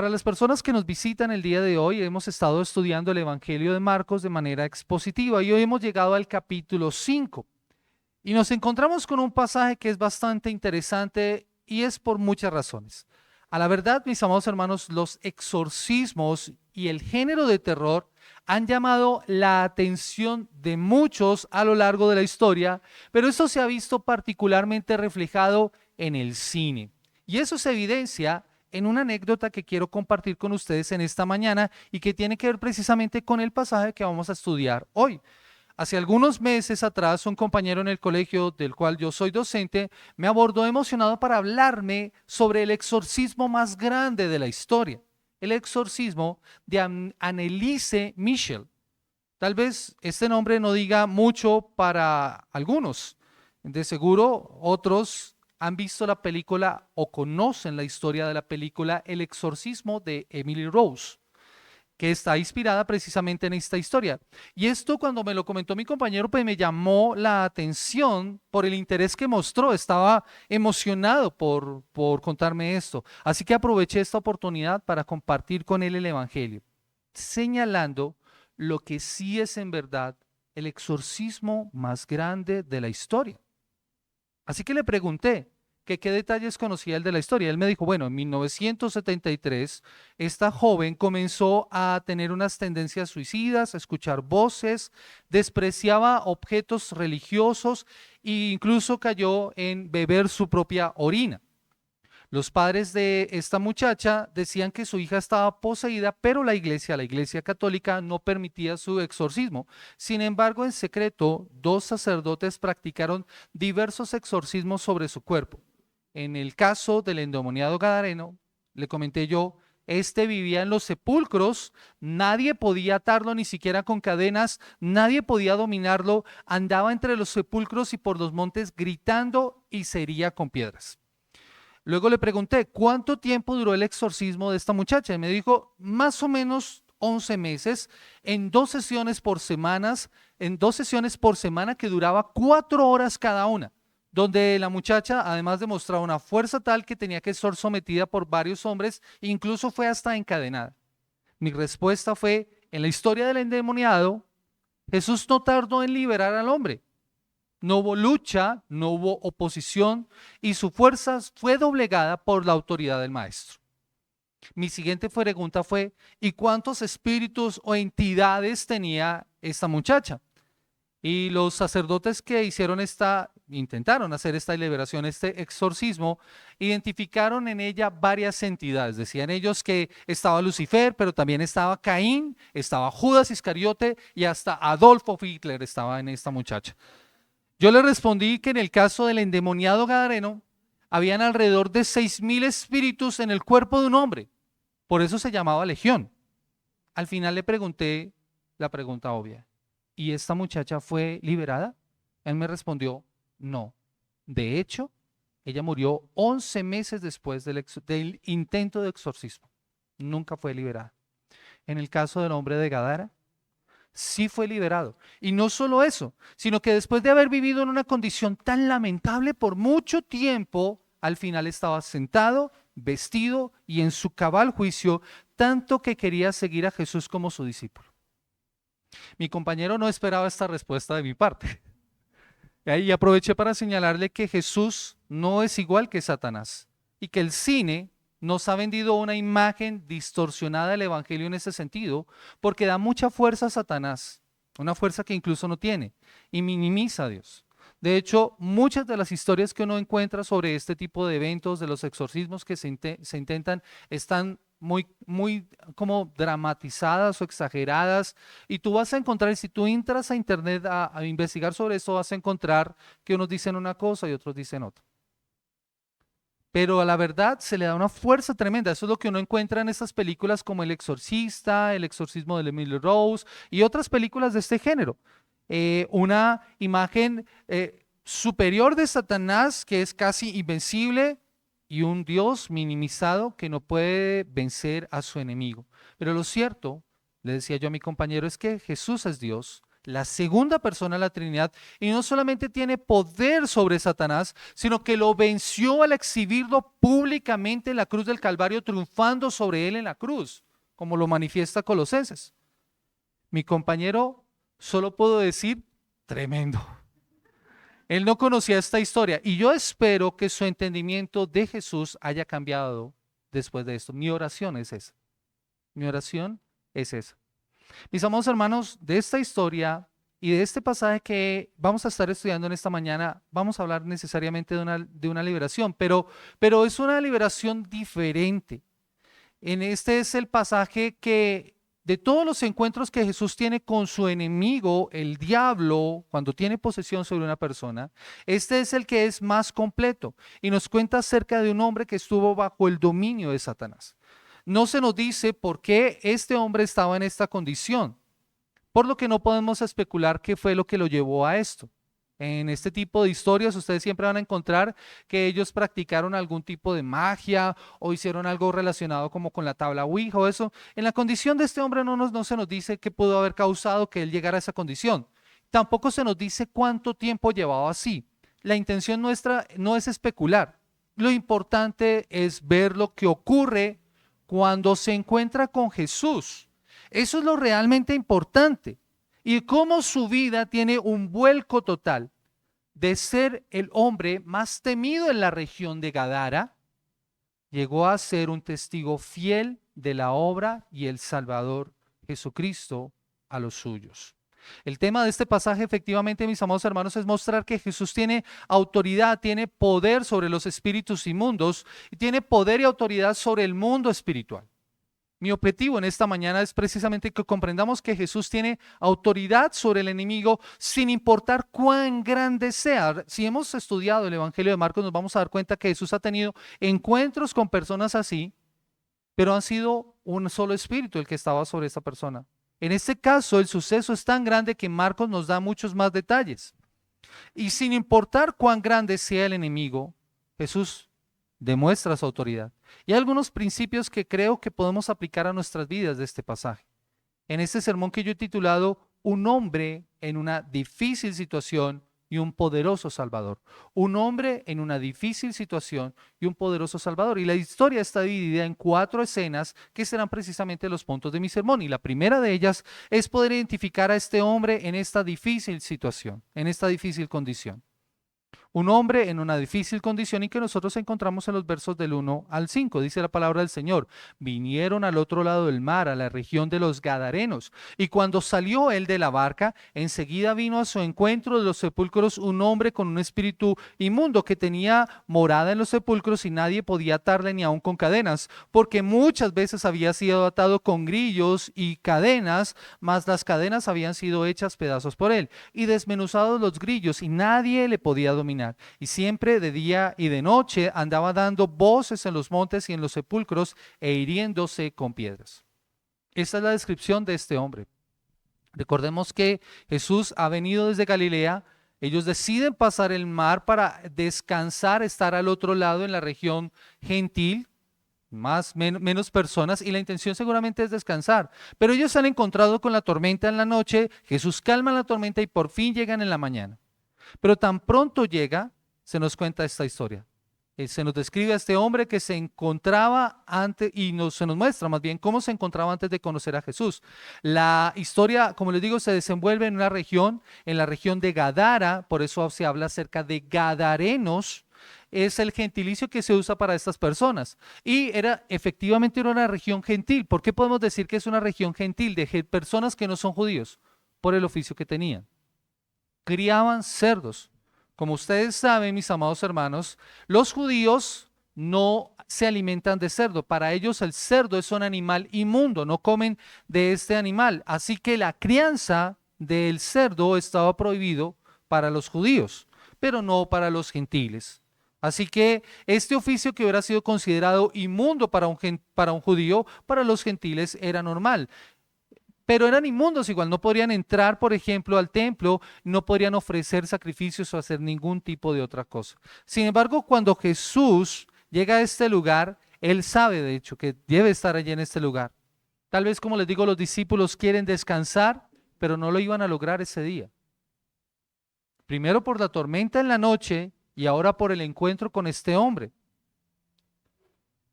Para las personas que nos visitan el día de hoy, hemos estado estudiando el Evangelio de Marcos de manera expositiva y hoy hemos llegado al capítulo 5 y nos encontramos con un pasaje que es bastante interesante y es por muchas razones. A la verdad, mis amados hermanos, los exorcismos y el género de terror han llamado la atención de muchos a lo largo de la historia, pero esto se ha visto particularmente reflejado en el cine. Y eso se evidencia en una anécdota que quiero compartir con ustedes en esta mañana y que tiene que ver precisamente con el pasaje que vamos a estudiar hoy. Hace algunos meses atrás, un compañero en el colegio del cual yo soy docente me abordó emocionado para hablarme sobre el exorcismo más grande de la historia, el exorcismo de Anneliese Michel. Tal vez este nombre no diga mucho para algunos. De seguro otros han visto la película o conocen la historia de la película El exorcismo de Emily Rose, que está inspirada precisamente en esta historia. Y esto cuando me lo comentó mi compañero, pues me llamó la atención por el interés que mostró. Estaba emocionado por contarme esto. Así que aproveché esta oportunidad para compartir con él el Evangelio, señalando lo que sí es en verdad el exorcismo más grande de la historia. Así que le pregunté que qué detalles conocía él de la historia. Él me dijo, bueno, en 1973 esta joven comenzó a tener unas tendencias suicidas, a escuchar voces, despreciaba objetos religiosos e incluso cayó en beber su propia orina. Los padres de esta muchacha decían que su hija estaba poseída, pero la iglesia católica, no permitía su exorcismo. Sin embargo, en secreto, dos sacerdotes practicaron diversos exorcismos sobre su cuerpo. En el caso del endemoniado gadareno, le comenté yo, este vivía en los sepulcros, nadie podía atarlo ni siquiera con cadenas, nadie podía dominarlo, andaba entre los sepulcros y por los montes gritando y se hería con piedras. Luego le pregunté, ¿cuánto tiempo duró el exorcismo de esta muchacha? Y me dijo, más o menos 11 meses, en 2 sesiones por semana, que duraba 4 horas cada una, donde la muchacha además demostraba una fuerza tal que tenía que ser sometida por varios hombres, incluso fue hasta encadenada. Mi respuesta fue, en la historia del endemoniado, Jesús no tardó en liberar al hombre. No hubo lucha, no hubo oposición y su fuerza fue doblegada por la autoridad del maestro. Mi siguiente pregunta fue, ¿y cuántos espíritus o entidades tenía esta muchacha? Y los sacerdotes que intentaron hacer esta liberación, este exorcismo, identificaron en ella varias entidades. Decían ellos que estaba Lucifer, pero también estaba Caín, estaba Judas Iscariote y hasta Adolfo Hitler estaba en esta muchacha. Yo le respondí que en el caso del endemoniado gadareno, habían alrededor de 6.000 espíritus en el cuerpo de un hombre. Por eso se llamaba legión. Al final le pregunté la pregunta obvia. ¿Y esta muchacha fue liberada? Él me respondió, no. De hecho, ella murió 11 meses después del intento de exorcismo. Nunca fue liberada. En el caso del hombre de Gadara, sí fue liberado. Y no solo eso, sino que después de haber vivido en una condición tan lamentable por mucho tiempo, al final estaba sentado, vestido y en su cabal juicio, tanto que quería seguir a Jesús como su discípulo. Mi compañero no esperaba esta respuesta de mi parte. Y ahí aproveché para señalarle que Jesús no es igual que Satanás y que el cine nos ha vendido una imagen distorsionada del Evangelio en ese sentido, porque da mucha fuerza a Satanás, una fuerza que incluso no tiene, y minimiza a Dios. De hecho, muchas de las historias que uno encuentra sobre este tipo de eventos, de los exorcismos que se intentan, están muy como dramatizadas o exageradas, y tú vas a encontrar, si tú entras a internet a investigar sobre esto, vas a encontrar que unos dicen una cosa y otros dicen otra. Pero a la verdad se le da una fuerza tremenda. Eso es lo que uno encuentra en estas películas como El Exorcista, El Exorcismo de Emily Rose y otras películas de este género. Una imagen superior de Satanás que es casi invencible y un Dios minimizado que no puede vencer a su enemigo. Pero lo cierto, le decía yo a mi compañero, es que Jesús es Dios la segunda persona de la Trinidad, y no solamente tiene poder sobre Satanás, sino que lo venció al exhibirlo públicamente en la cruz del Calvario, triunfando sobre él en la cruz, como lo manifiesta Colosenses. Mi compañero, solo puedo decir, tremendo. Él no conocía esta historia y yo espero que su entendimiento de Jesús haya cambiado después de esto. Mi oración es esa. Mi oración es esa. Mis amados hermanos, de esta historia y de este pasaje que vamos a estar estudiando en esta mañana, vamos a hablar necesariamente de una liberación, pero es una liberación diferente. Este es el pasaje que de todos los encuentros que Jesús tiene con su enemigo, el diablo, cuando tiene posesión sobre una persona, este es el que es más completo y nos cuenta acerca de un hombre que estuvo bajo el dominio de Satanás. No se nos dice por qué este hombre estaba en esta condición, por lo que no podemos especular qué fue lo que lo llevó a esto. En este tipo de historias ustedes siempre van a encontrar que ellos practicaron algún tipo de magia o hicieron algo relacionado como con la tabla Ouija o eso. En la condición de este hombre no se nos dice qué pudo haber causado que él llegara a esa condición. Tampoco se nos dice cuánto tiempo llevaba así. La intención nuestra no es especular. Lo importante es ver lo que ocurre cuando se encuentra con Jesús. Eso es lo realmente importante. Y cómo su vida tiene un vuelco total de ser el hombre más temido en la región de Gadara, llegó a ser un testigo fiel de la obra y el Salvador Jesucristo a los suyos. El tema de este pasaje, efectivamente, mis amados hermanos, es mostrar que Jesús tiene autoridad, tiene poder sobre los espíritus inmundos y tiene poder y autoridad sobre el mundo espiritual. Mi objetivo en esta mañana es precisamente que comprendamos que Jesús tiene autoridad sobre el enemigo sin importar cuán grande sea. Si hemos estudiado el Evangelio de Marcos, nos vamos a dar cuenta que Jesús ha tenido encuentros con personas así, pero han sido un solo espíritu el que estaba sobre esa persona. En este caso, el suceso es tan grande que Marcos nos da muchos más detalles. Y sin importar cuán grande sea el enemigo, Jesús demuestra su autoridad. Y hay algunos principios que creo que podemos aplicar a nuestras vidas de este pasaje. En este sermón que yo he titulado Un hombre en una difícil situación y un poderoso Salvador. Un hombre en una difícil situación y un poderoso Salvador. Y la historia está dividida en 4 escenas que serán precisamente los puntos de mi sermón. Y la primera de ellas es poder identificar a este hombre en esta difícil situación, en esta difícil condición. Un hombre en una difícil condición y que nosotros encontramos en los versos del 1 al 5. Dice la palabra del Señor: vinieron al otro lado del mar, a la región de los Gadarenos, y cuando salió él de la barca, enseguida vino a su encuentro de los sepulcros un hombre con un espíritu inmundo que tenía morada en los sepulcros y nadie podía atarle ni aun con cadenas, porque muchas veces había sido atado con grillos y cadenas, mas las cadenas habían sido hechas pedazos por él, y desmenuzados los grillos, y nadie le podía dominar. Y siempre de día y de noche andaba dando voces en los montes y en los sepulcros e hiriéndose con piedras. Esta es la descripción de este hombre. Recordemos que Jesús ha venido desde Galilea. Ellos deciden pasar el mar para descansar, estar al otro lado en la región gentil, menos personas, y la intención seguramente es descansar. Pero ellos se han encontrado con la tormenta en la noche. Jesús calma la tormenta y por fin llegan en la mañana. Pero tan pronto llega, se nos cuenta esta historia. Se nos describe a este hombre que se encontraba antes, y se nos muestra más bien cómo se encontraba antes de conocer a Jesús. La historia, como les digo, se desenvuelve en una región, en la región de Gadara, por eso se habla acerca de gadarenos. Es el gentilicio que se usa para estas personas. Y efectivamente era una región gentil. ¿Por qué podemos decir que es una región gentil? De personas que no son judíos, por el oficio que tenían. Criaban cerdos. Como ustedes saben, mis amados hermanos, los judíos no se alimentan de cerdo. Para ellos el cerdo es un animal inmundo, no comen de este animal. Así que la crianza del cerdo estaba prohibido para los judíos, pero no para los gentiles. Así que este oficio que hubiera sido considerado inmundo para un judío, para los gentiles era normal. Pero eran inmundos igual, no podrían entrar, por ejemplo, al templo, no podrían ofrecer sacrificios o hacer ningún tipo de otra cosa. Sin embargo, cuando Jesús llega a este lugar, Él sabe, de hecho, que debe estar allí en este lugar. Tal vez, como les digo, los discípulos quieren descansar, pero no lo iban a lograr ese día. Primero por la tormenta en la noche y ahora por el encuentro con este hombre.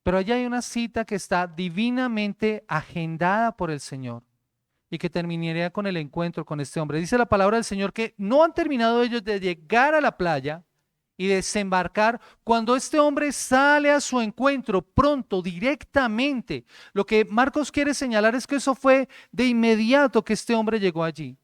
Pero allá hay una cita que está divinamente agendada por el Señor y que terminaría con el encuentro con este hombre. Dice la palabra del Señor que no han terminado ellos de llegar a la playa y desembarcar cuando este hombre sale a su encuentro pronto, directamente. Lo que Marcos quiere señalar es que eso fue de inmediato que este hombre llegó allí.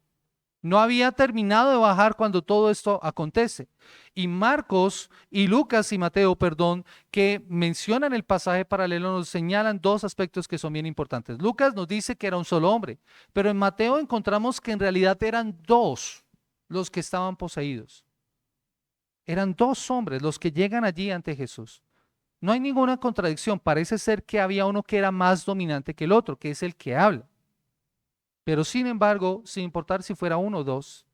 No había terminado de bajar cuando todo esto acontece. Y Marcos y Lucas y Mateo, perdón, que mencionan el pasaje paralelo, nos señalan dos aspectos que son bien importantes. Lucas nos dice que era un solo hombre, pero en Mateo encontramos que en realidad eran dos los que estaban poseídos. Eran dos hombres los que llegan allí ante Jesús. No hay ninguna contradicción. Parece ser que había uno que era más dominante que el otro, que es el que habla. Pero sin embargo, sin importar si fuera uno o dos,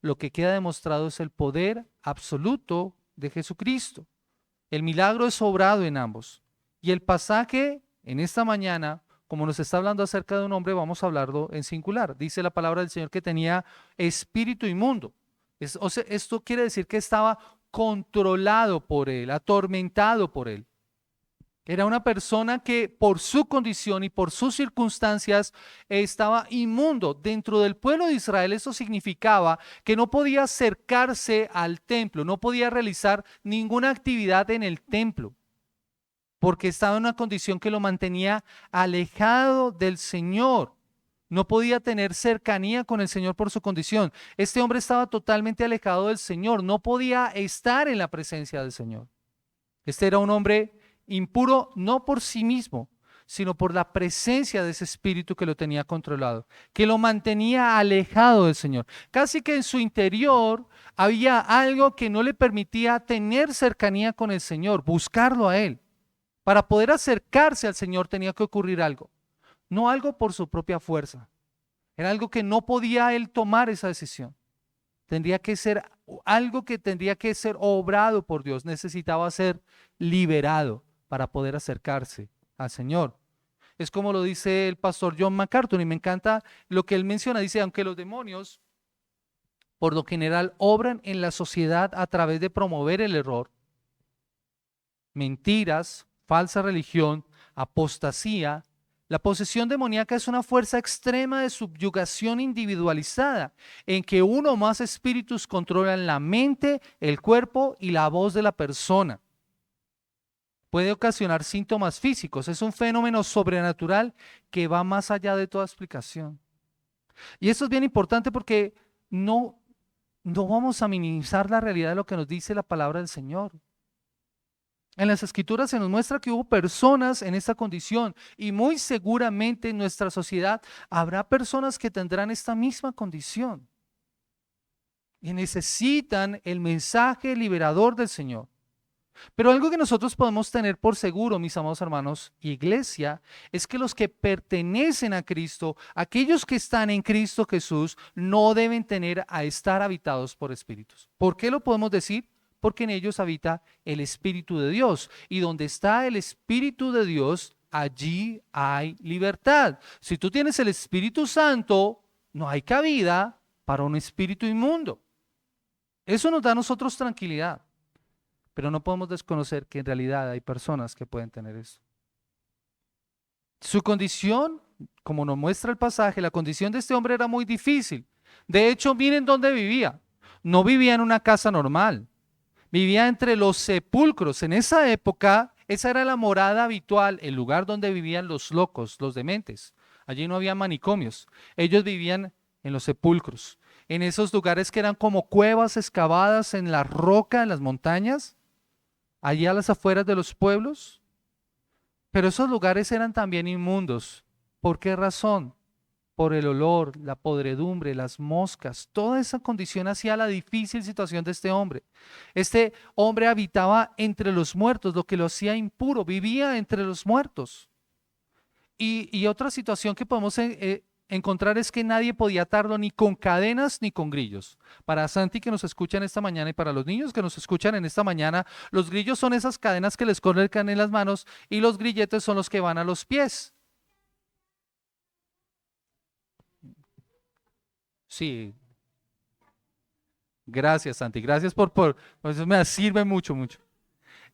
lo que queda demostrado es el poder absoluto de Jesucristo. El milagro es obrado en ambos. Y el pasaje en esta mañana, como nos está hablando acerca de un hombre, vamos a hablarlo en singular. Dice la palabra del Señor que tenía espíritu inmundo. O sea, esto quiere decir que estaba controlado por él, atormentado por él. Era una persona que por su condición y por sus circunstancias estaba inmundo. Dentro del pueblo de Israel eso significaba que no podía acercarse al templo, no podía realizar ninguna actividad en el templo, porque estaba en una condición que lo mantenía alejado del Señor. No podía tener cercanía con el Señor por su condición. Este hombre estaba totalmente alejado del Señor, no podía estar en la presencia del Señor. Este era un hombre impuro no por sí mismo, sino por la presencia de ese espíritu que lo tenía controlado, que lo mantenía alejado del Señor. Casi que en su interior había algo que no le permitía tener cercanía con el Señor, buscarlo a Él. Para poder acercarse al Señor tenía que ocurrir algo, no algo por su propia fuerza. Era algo que no podía él tomar esa decisión. Tendría que ser algo que tendría que ser obrado por Dios. Necesitaba ser liberado para poder acercarse al Señor. Es como lo dice el pastor John MacArthur y me encanta lo que él menciona. Dice, aunque los demonios por lo general obran en la sociedad a través de promover el error, mentiras, falsa religión, apostasía, la posesión demoníaca es una fuerza extrema de subyugación individualizada, en que uno o más espíritus controlan la mente, el cuerpo y la voz de la persona. Puede ocasionar síntomas físicos. Es un fenómeno sobrenatural que va más allá de toda explicación. Y esto es bien importante porque no vamos a minimizar la realidad de lo que nos dice la palabra del Señor. En las Escrituras se nos muestra que hubo personas en esta condición y muy seguramente en nuestra sociedad habrá personas que tendrán esta misma condición y necesitan el mensaje liberador del Señor. Pero algo que nosotros podemos tener por seguro, mis amados hermanos, iglesia, es que los que pertenecen a Cristo, aquellos que están en Cristo Jesús, no deben tener a estar habitados por espíritus. ¿Por qué lo podemos decir? Porque en ellos habita el Espíritu de Dios. Y donde está el Espíritu de Dios, allí hay libertad. Si tú tienes el Espíritu Santo, no hay cabida para un espíritu inmundo. Eso nos da a nosotros tranquilidad. Pero no podemos desconocer que en realidad hay personas que pueden tener eso. Su condición, como nos muestra el pasaje, la condición de este hombre era muy difícil. De hecho, miren dónde vivía. No vivía en una casa normal. Vivía entre los sepulcros. En esa época, esa era la morada habitual, el lugar donde vivían los locos, los dementes. Allí no había manicomios. Ellos vivían en los sepulcros. En esos lugares que eran como cuevas excavadas en la roca, en las montañas, allí a las afueras de los pueblos. Pero esos lugares eran también inmundos. ¿Por qué razón? Por el olor, la podredumbre, las moscas, toda esa condición hacía la difícil situación de este hombre. Este hombre habitaba entre los muertos, lo que lo hacía impuro, vivía entre los muertos. Y otra situación que podemos encontrar es que nadie podía atarlo ni con cadenas ni con grillos. Para Santi que nos escuchan esta mañana y para los niños que nos escuchan en esta mañana, los grillos son esas cadenas que les colocan en las manos y los grilletes son los que van a los pies. Sí, gracias, Santi. Gracias eso me sirve mucho, mucho.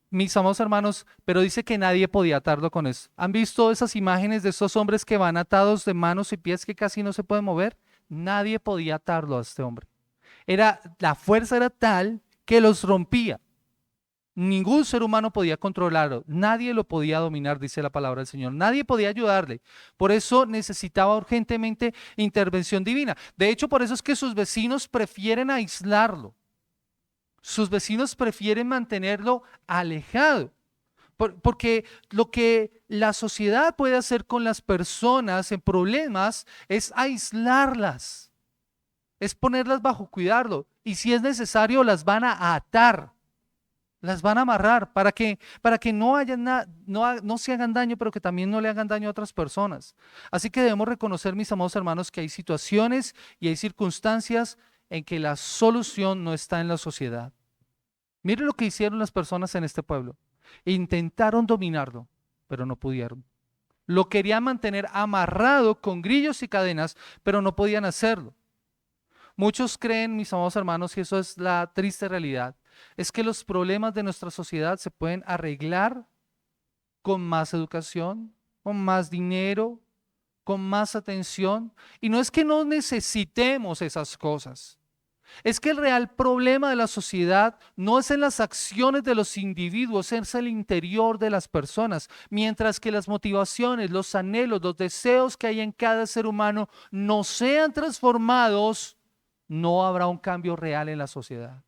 Mis amados hermanos, pero dice que nadie podía atarlo con eso. ¿Han visto esas imágenes de esos hombres que van atados de manos y pies que casi no se pueden mover? Nadie podía atarlo a este hombre. La fuerza era tal que los rompía. Ningún ser humano podía controlarlo, nadie lo podía dominar, dice la palabra del Señor, nadie podía ayudarle. Por eso necesitaba urgentemente intervención divina. De hecho, por eso es que sus vecinos prefieren aislarlo. Sus vecinos prefieren mantenerlo alejado. Porque lo que la sociedad puede hacer con las personas en problemas es aislarlas, es ponerlas bajo cuidado. Y si es necesario, las van a atar. Las van a amarrar para que no, no se hagan daño, pero que también no le hagan daño a otras personas. Así que debemos reconocer, mis amados hermanos, que hay situaciones y hay circunstancias en que la solución no está en la sociedad. Mire lo que hicieron las personas en este pueblo. Intentaron dominarlo, pero no pudieron. Lo querían mantener amarrado con grillos y cadenas, pero no podían hacerlo. Muchos creen, mis amados hermanos, y eso es la triste realidad, es que los problemas de nuestra sociedad se pueden arreglar con más educación, con más dinero, con más atención. Y no es que no necesitemos esas cosas. Es que el real problema de la sociedad no es en las acciones de los individuos, es el interior de las personas. Mientras que las motivaciones, los anhelos, los deseos que hay en cada ser humano no sean transformados, no habrá un cambio real en la sociedad.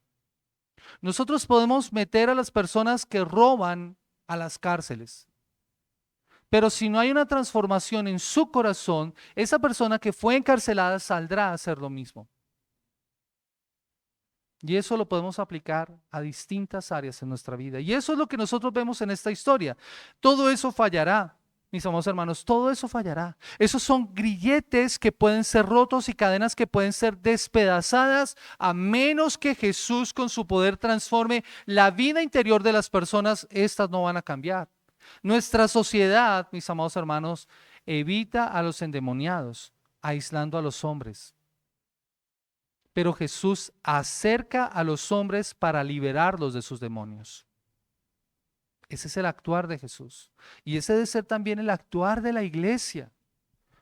Nosotros podemos meter a las personas que roban a las cárceles, pero si no hay una transformación en su corazón, esa persona que fue encarcelada saldrá a hacer lo mismo. Y eso lo podemos aplicar a distintas áreas en nuestra vida. Y eso es lo que nosotros vemos en esta historia. Todo eso fallará, mis amados hermanos, todo eso fallará. Esos son grilletes que pueden ser rotos y cadenas que pueden ser despedazadas a menos que Jesús con su poder transforme la vida interior de las personas. Estas no van a cambiar. Nuestra sociedad, mis amados hermanos, evita a los endemoniados, aislando a los hombres. Pero Jesús acerca a los hombres para liberarlos de sus demonios. Ese es el actuar de Jesús. Y ese debe ser también el actuar de la iglesia.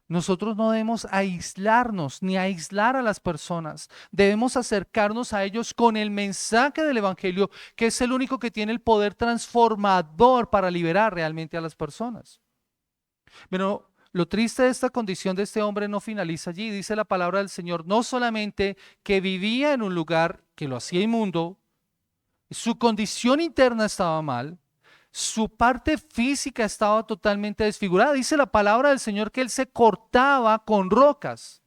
Nosotros no debemos aislarnos ni aislar a las personas. Debemos acercarnos a ellos con el mensaje del Evangelio, que es el único que tiene el poder transformador para liberar realmente a las personas. Pero lo triste de esta condición de este hombre no finaliza allí. Dice la palabra del Señor, no solamente que vivía en un lugar que lo hacía inmundo, su condición interna estaba mal, su parte física estaba totalmente desfigurada. Dice la palabra del Señor que él se cortaba con rocas.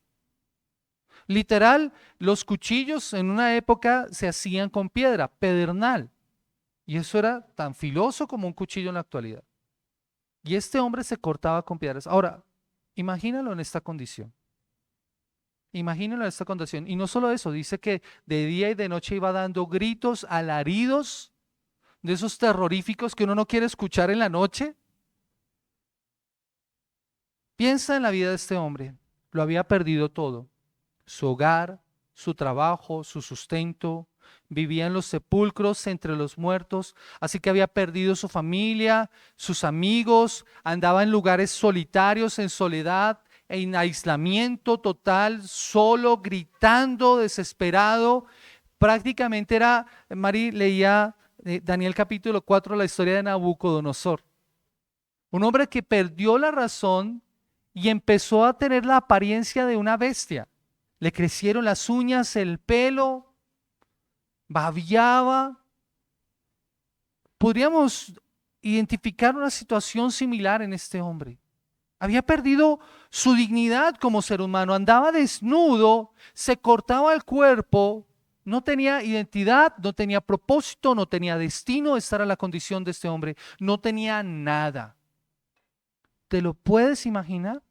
Literal, los cuchillos en una época se hacían con piedra, pedernal. Y eso era tan filoso como un cuchillo en la actualidad. Y este hombre se cortaba con piedras. Ahora, imagínalo en esta condición. Imagínalo en esta condición. Y no solo eso, dice que de día y de noche iba dando gritos, alaridos, de esos terroríficos que uno no quiere escuchar en la noche. Piensa en la vida de este hombre. Lo había perdido todo. Su hogar, su trabajo, su sustento. Vivía en los sepulcros entre los muertos, así que había perdido su familia, sus amigos, andaba en lugares solitarios, en soledad, en aislamiento total, solo, gritando, desesperado. Prácticamente era, Mari leía Daniel capítulo 4, la historia de Nabucodonosor. Un hombre que perdió la razón y empezó a tener la apariencia de una bestia. Le crecieron las uñas, el pelo, babiaba. Podríamos identificar una situación similar en este hombre. Había perdido su dignidad como ser humano, andaba desnudo, se cortaba el cuerpo, no tenía identidad, no tenía propósito, no tenía destino. Esta era la condición de este hombre, no tenía nada. ¿Te lo puedes imaginar?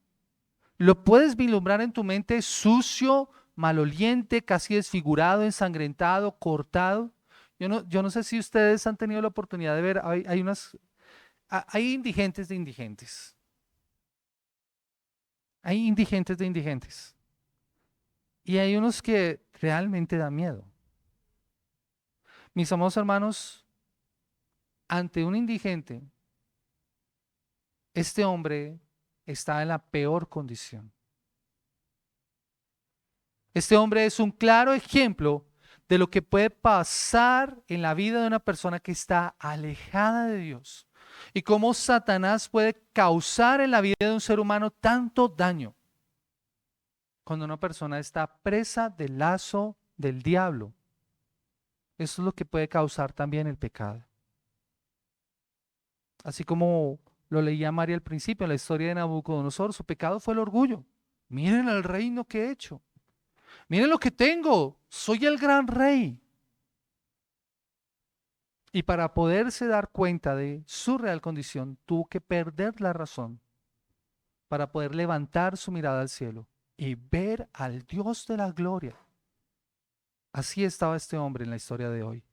¿Lo puedes vislumbrar en tu mente sucio, maloliente, casi desfigurado, ensangrentado, cortado? Yo no sé si ustedes han tenido la oportunidad de ver, hay indigentes de indigentes. Hay indigentes de indigentes. Y hay unos que realmente dan miedo. Mis amados hermanos, ante un indigente, este hombre está en la peor condición. Este hombre es un claro ejemplo de lo que puede pasar en la vida de una persona que está alejada de Dios y cómo Satanás puede causar en la vida de un ser humano tanto daño cuando una persona está presa del lazo del diablo. Eso es lo que puede causar también el pecado. Así como lo leía María al principio en la historia de Nabucodonosor, su pecado fue el orgullo. Miren el reino que he hecho. Miren lo que tengo. Soy el gran rey. Y para poderse dar cuenta de su real condición, tuvo que perder la razón para poder levantar su mirada al cielo y ver al Dios de la gloria. Así estaba este hombre en la historia de hoy.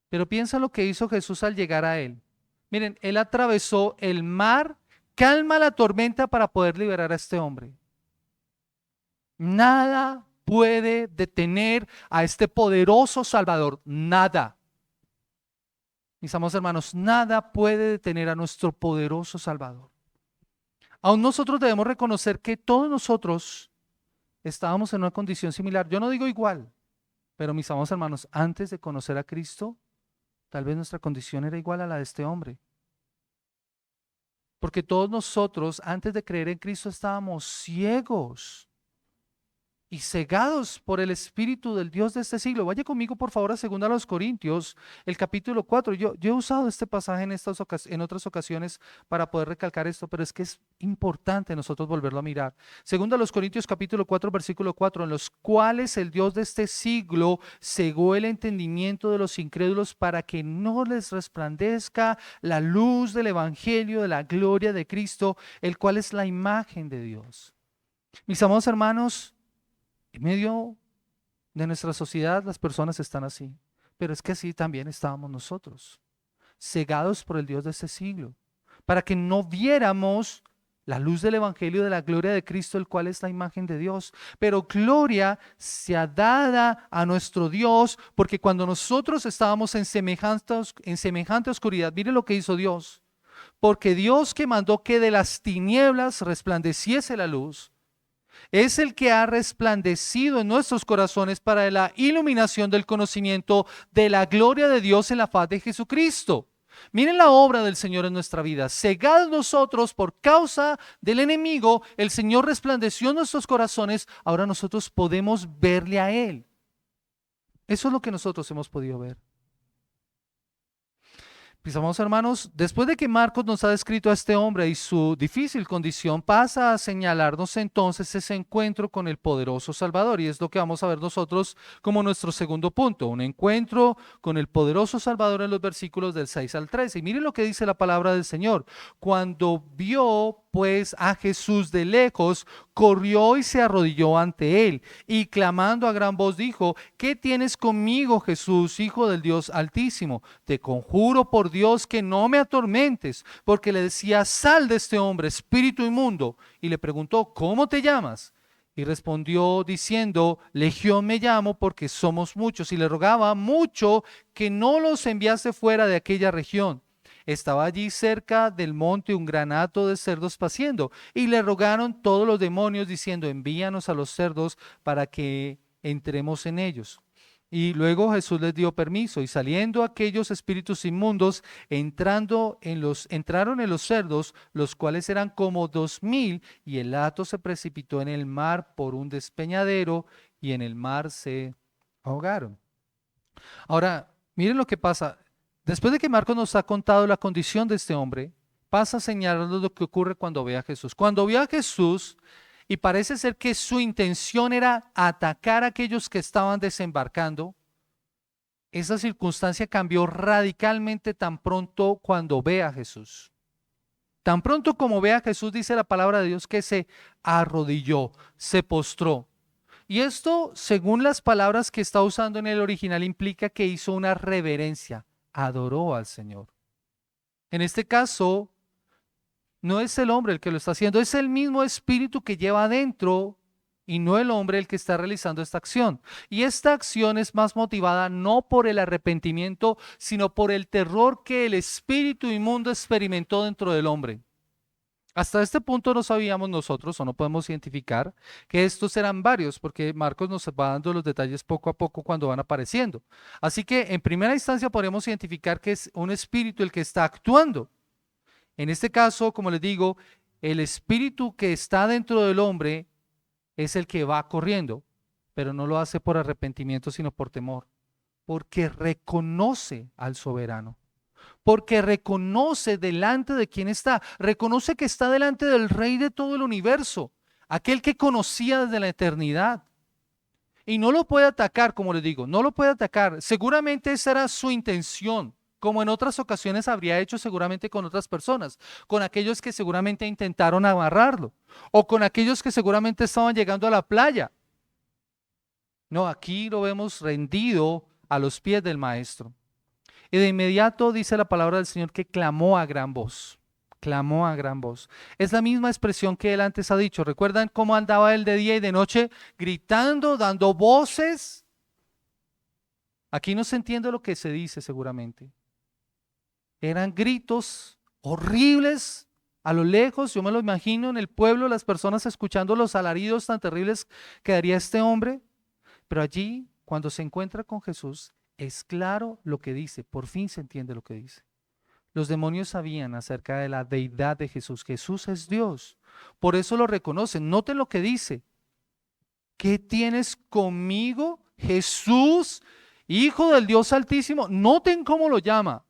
Pero piensa lo que hizo Jesús al llegar a él. Miren, él atravesó el mar, calma la tormenta para poder liberar a este hombre. Nada puede detener a este poderoso Salvador, nada. Mis amados hermanos, nada puede detener a nuestro poderoso Salvador. Aún nosotros debemos reconocer que todos nosotros estábamos en una condición similar. Yo no digo igual, pero mis amados hermanos, antes de conocer a Cristo, tal vez nuestra condición era igual a la de este hombre. Porque todos nosotros, antes de creer en Cristo, estábamos ciegos y cegados por el Espíritu del Dios de este siglo. Vaya conmigo, por favor, a 2 Corintios, el capítulo 4. Yo he usado este pasaje en otras ocasiones para poder recalcar esto, pero es que es importante nosotros volverlo a mirar. 2 Corintios, capítulo 4, versículo 4, en los cuales el Dios de este siglo cegó el entendimiento de los incrédulos para que no les resplandezca la luz del Evangelio de la gloria de Cristo, el cual es la imagen de Dios. Mis amados hermanos, en medio de nuestra sociedad las personas están así, pero es que así también estábamos nosotros, cegados por el Dios de este siglo, para que no viéramos la luz del Evangelio de la gloria de Cristo, el cual es la imagen de Dios. Pero gloria sea dada a nuestro Dios, porque cuando nosotros estábamos en semejante oscuridad, mire lo que hizo Dios, porque Dios que mandó que de las tinieblas resplandeciese la luz, es el que ha resplandecido en nuestros corazones para la iluminación del conocimiento de la gloria de Dios en la faz de Jesucristo. Miren la obra del Señor en nuestra vida. Cegados nosotros por causa del enemigo, el Señor resplandeció en nuestros corazones. Ahora nosotros podemos verle a Él. Eso es lo que nosotros hemos podido ver. Mis amados hermanos, después de que Marcos nos ha descrito a este hombre y su difícil condición, pasa a señalarnos entonces ese encuentro con el poderoso Salvador, y es lo que vamos a ver nosotros como nuestro segundo punto, un encuentro con el poderoso Salvador en los versículos del 6 al 13. Y miren lo que dice la palabra del Señor. Cuando vio pues a Jesús de lejos, corrió y se arrodilló ante él, y clamando a gran voz dijo: ¿Qué tienes conmigo, Jesús, Hijo del Dios Altísimo? Te conjuro por Dios que no me atormentes. Porque le decía: sal de este hombre, espíritu inmundo. Y le preguntó: ¿cómo te llamas? Y respondió diciendo: Legión me llamo, porque somos muchos. Y le rogaba mucho que no los enviase fuera de aquella región. Estaba allí cerca del monte un gran hato de cerdos paciendo, y le rogaron todos los demonios diciendo: envíanos a los cerdos para que entremos en ellos. Y luego Jesús les dio permiso, y saliendo aquellos espíritus inmundos, entraron en los cerdos, los cuales eran como 2000, y el hato se precipitó en el mar por un despeñadero, y en el mar se ahogaron. Ahora, miren lo que pasa. Después de que Marcos nos ha contado la condición de este hombre, pasa a señalarnos lo que ocurre cuando ve a Jesús. Cuando vio a Jesús, y parece ser que su intención era atacar a aquellos que estaban desembarcando, esa circunstancia cambió radicalmente tan pronto cuando ve a Jesús. Tan pronto como ve a Jesús, dice la palabra de Dios, que se arrodilló, se postró. Y esto, según las palabras que está usando en el original, implica que hizo una reverencia, adoró al Señor. En este caso, no es el hombre el que lo está haciendo, es el mismo espíritu que lleva adentro y no el hombre el que está realizando esta acción. Y esta acción es más motivada no por el arrepentimiento, sino por el terror que el espíritu inmundo experimentó dentro del hombre. Hasta este punto no sabíamos nosotros o no podemos identificar que estos eran varios, porque Marcos nos va dando los detalles poco a poco cuando van apareciendo. Así que en primera instancia podemos identificar que es un espíritu el que está actuando. En este caso, como les digo, el espíritu que está dentro del hombre es el que va corriendo, pero no lo hace por arrepentimiento, sino por temor, porque reconoce al soberano, porque reconoce delante de quién está, reconoce que está delante del Rey de todo el universo, aquel que conocía desde la eternidad. Y no lo puede atacar, como les digo, no lo puede atacar. Seguramente esa era su intención, como en otras ocasiones habría hecho seguramente con otras personas, con aquellos que seguramente intentaron amarrarlo, o con aquellos que seguramente estaban llegando a la playa. No, aquí lo vemos rendido a los pies del maestro. Y de inmediato dice la palabra del Señor que clamó a gran voz. Clamó a gran voz. Es la misma expresión que él antes ha dicho. ¿Recuerdan cómo andaba él de día y de noche gritando, dando voces? Aquí no se entiende lo que se dice seguramente. Eran gritos horribles a lo lejos. Yo me lo imagino en el pueblo, las personas escuchando los alaridos tan terribles que daría este hombre. Pero allí, cuando se encuentra con Jesús, es claro lo que dice. Por fin se entiende lo que dice. Los demonios sabían acerca de la deidad de Jesús. Jesús es Dios. Por eso lo reconocen. Noten lo que dice. ¿Qué tienes conmigo, Jesús, Hijo del Dios Altísimo? Noten cómo lo llama.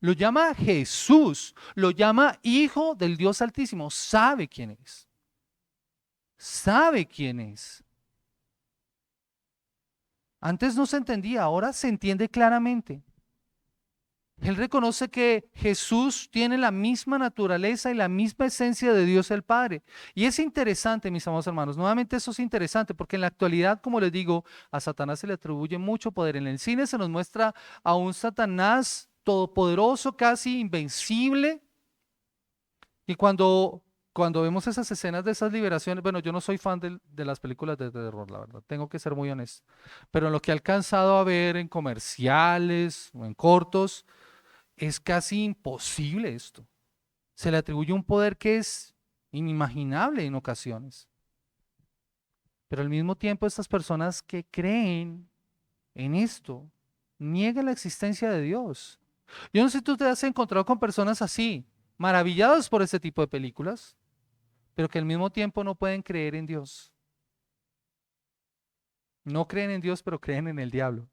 Lo llama Jesús. Lo llama Hijo del Dios Altísimo. Sabe quién es. Sabe quién es. Antes no se entendía, ahora se entiende claramente. Él reconoce que Jesús tiene la misma naturaleza y la misma esencia de Dios el Padre. Y es interesante, mis amados hermanos, nuevamente eso es interesante porque en la actualidad, como les digo, a Satanás se le atribuye mucho poder. En el cine se nos muestra a un Satanás todopoderoso, casi invencible. Y cuando vemos esas escenas de esas liberaciones, bueno, yo no soy fan de las películas de terror, la verdad, tengo que ser muy honesto. Pero en lo que he alcanzado a ver en comerciales o en cortos, es casi imposible esto. Se le atribuye un poder que es inimaginable en ocasiones. Pero al mismo tiempo estas personas que creen en esto niegan la existencia de Dios. Yo no sé si tú te has encontrado con personas así, maravilladas por este tipo de películas, pero que al mismo tiempo no pueden creer en Dios. No creen en Dios, pero creen en el diablo.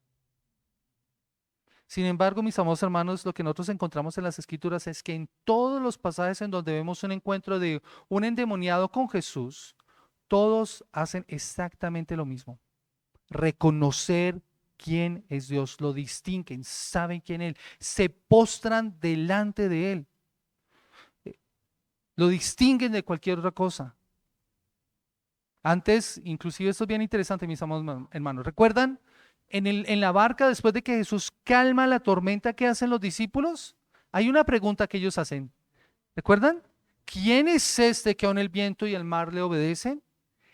Sin embargo, mis amados hermanos, lo que nosotros encontramos en las Escrituras es que en todos los pasajes en donde vemos un encuentro de un endemoniado con Jesús, todos hacen exactamente lo mismo. Reconocer quién es Dios, lo distinguen, saben quién es Él, se postran delante de Él, lo distinguen de cualquier otra cosa. Antes, inclusive esto es bien interesante, mis amados hermanos, ¿recuerdan? En la barca, después de que Jesús calma la tormenta, ¿qué hacen los discípulos? Hay una pregunta que ellos hacen. ¿Recuerdan? ¿Quién es este que aun el viento y el mar le obedecen?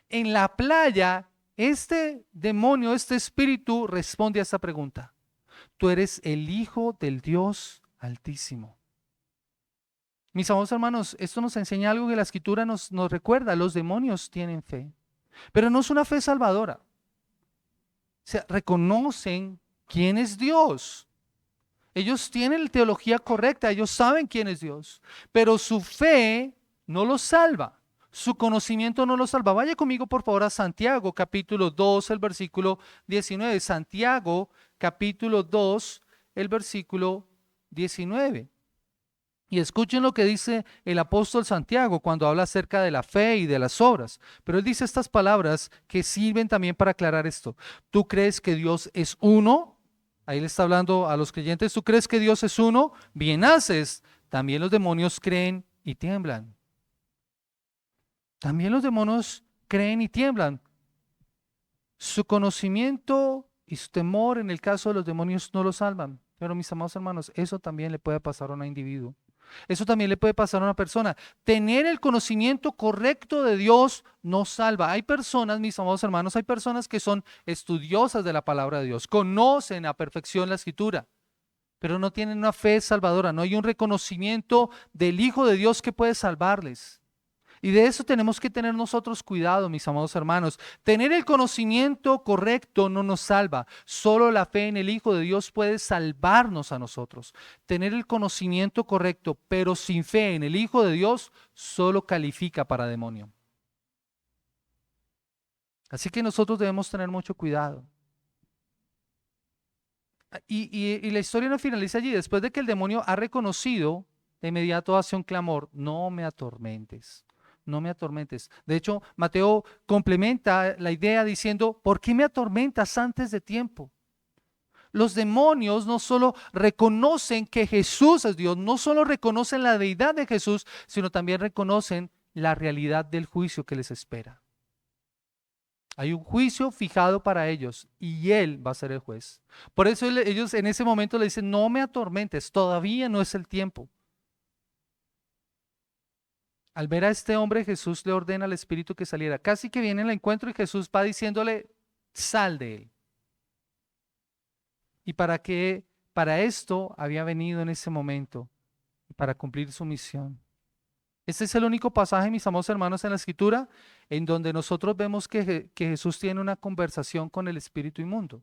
En la playa, este demonio, este espíritu responde a esta pregunta. Tú eres el Hijo del Dios Altísimo. Mis amados hermanos, esto nos enseña algo que la Escritura nos recuerda. Los demonios tienen fe, pero no es una fe salvadora. O sea, reconocen quién es Dios. Ellos tienen la teología correcta, ellos saben quién es Dios, pero su fe no los salva, su conocimiento no los salva. Vaya conmigo por favor a Santiago capítulo 2, el versículo 19. Santiago capítulo 2, el versículo 19. Y escuchen lo que dice el apóstol Santiago cuando habla acerca de la fe y de las obras. Pero él dice estas palabras que sirven también para aclarar esto. ¿Tú crees que Dios es uno? Ahí le está hablando a los creyentes. ¿Tú crees que Dios es uno? Bien haces. También los demonios creen y tiemblan. También los demonios creen y tiemblan. Su conocimiento y su temor en el caso de los demonios no lo salvan. Pero mis amados hermanos, eso también le puede pasar a un individuo. Eso también le puede pasar a una persona. Tener el conocimiento correcto de Dios nos salva. Hay personas, mis amados hermanos, hay personas que son estudiosas de la palabra de Dios, conocen a perfección la Escritura, pero no tienen una fe salvadora, no hay un reconocimiento del Hijo de Dios que puede salvarles. Y de eso tenemos que tener nosotros cuidado, mis amados hermanos. Tener el conocimiento correcto no nos salva. Solo la fe en el Hijo de Dios puede salvarnos a nosotros. Tener el conocimiento correcto, pero sin fe en el Hijo de Dios, solo califica para demonio. Así que nosotros debemos tener mucho cuidado. Y la historia no finaliza allí. Después de que el demonio ha reconocido, de inmediato hace un clamor: no me atormentes. No me atormentes. De hecho, Mateo complementa la idea diciendo: ¿por qué me atormentas antes de tiempo? Los demonios no solo reconocen que Jesús es Dios, no solo reconocen la deidad de Jesús, sino también reconocen la realidad del juicio que les espera. Hay un juicio fijado para ellos y Él va a ser el juez. Por eso ellos en ese momento le dicen: no me atormentes, todavía no es el tiempo. Al ver a este hombre, Jesús le ordena al espíritu que saliera. Casi que viene el encuentro y Jesús va diciéndole: sal de él. ¿Y para qué? Para esto había venido en ese momento, para cumplir su misión. Este es el único pasaje, mis amados hermanos, en la Escritura en donde nosotros vemos que Jesús tiene una conversación con el espíritu inmundo,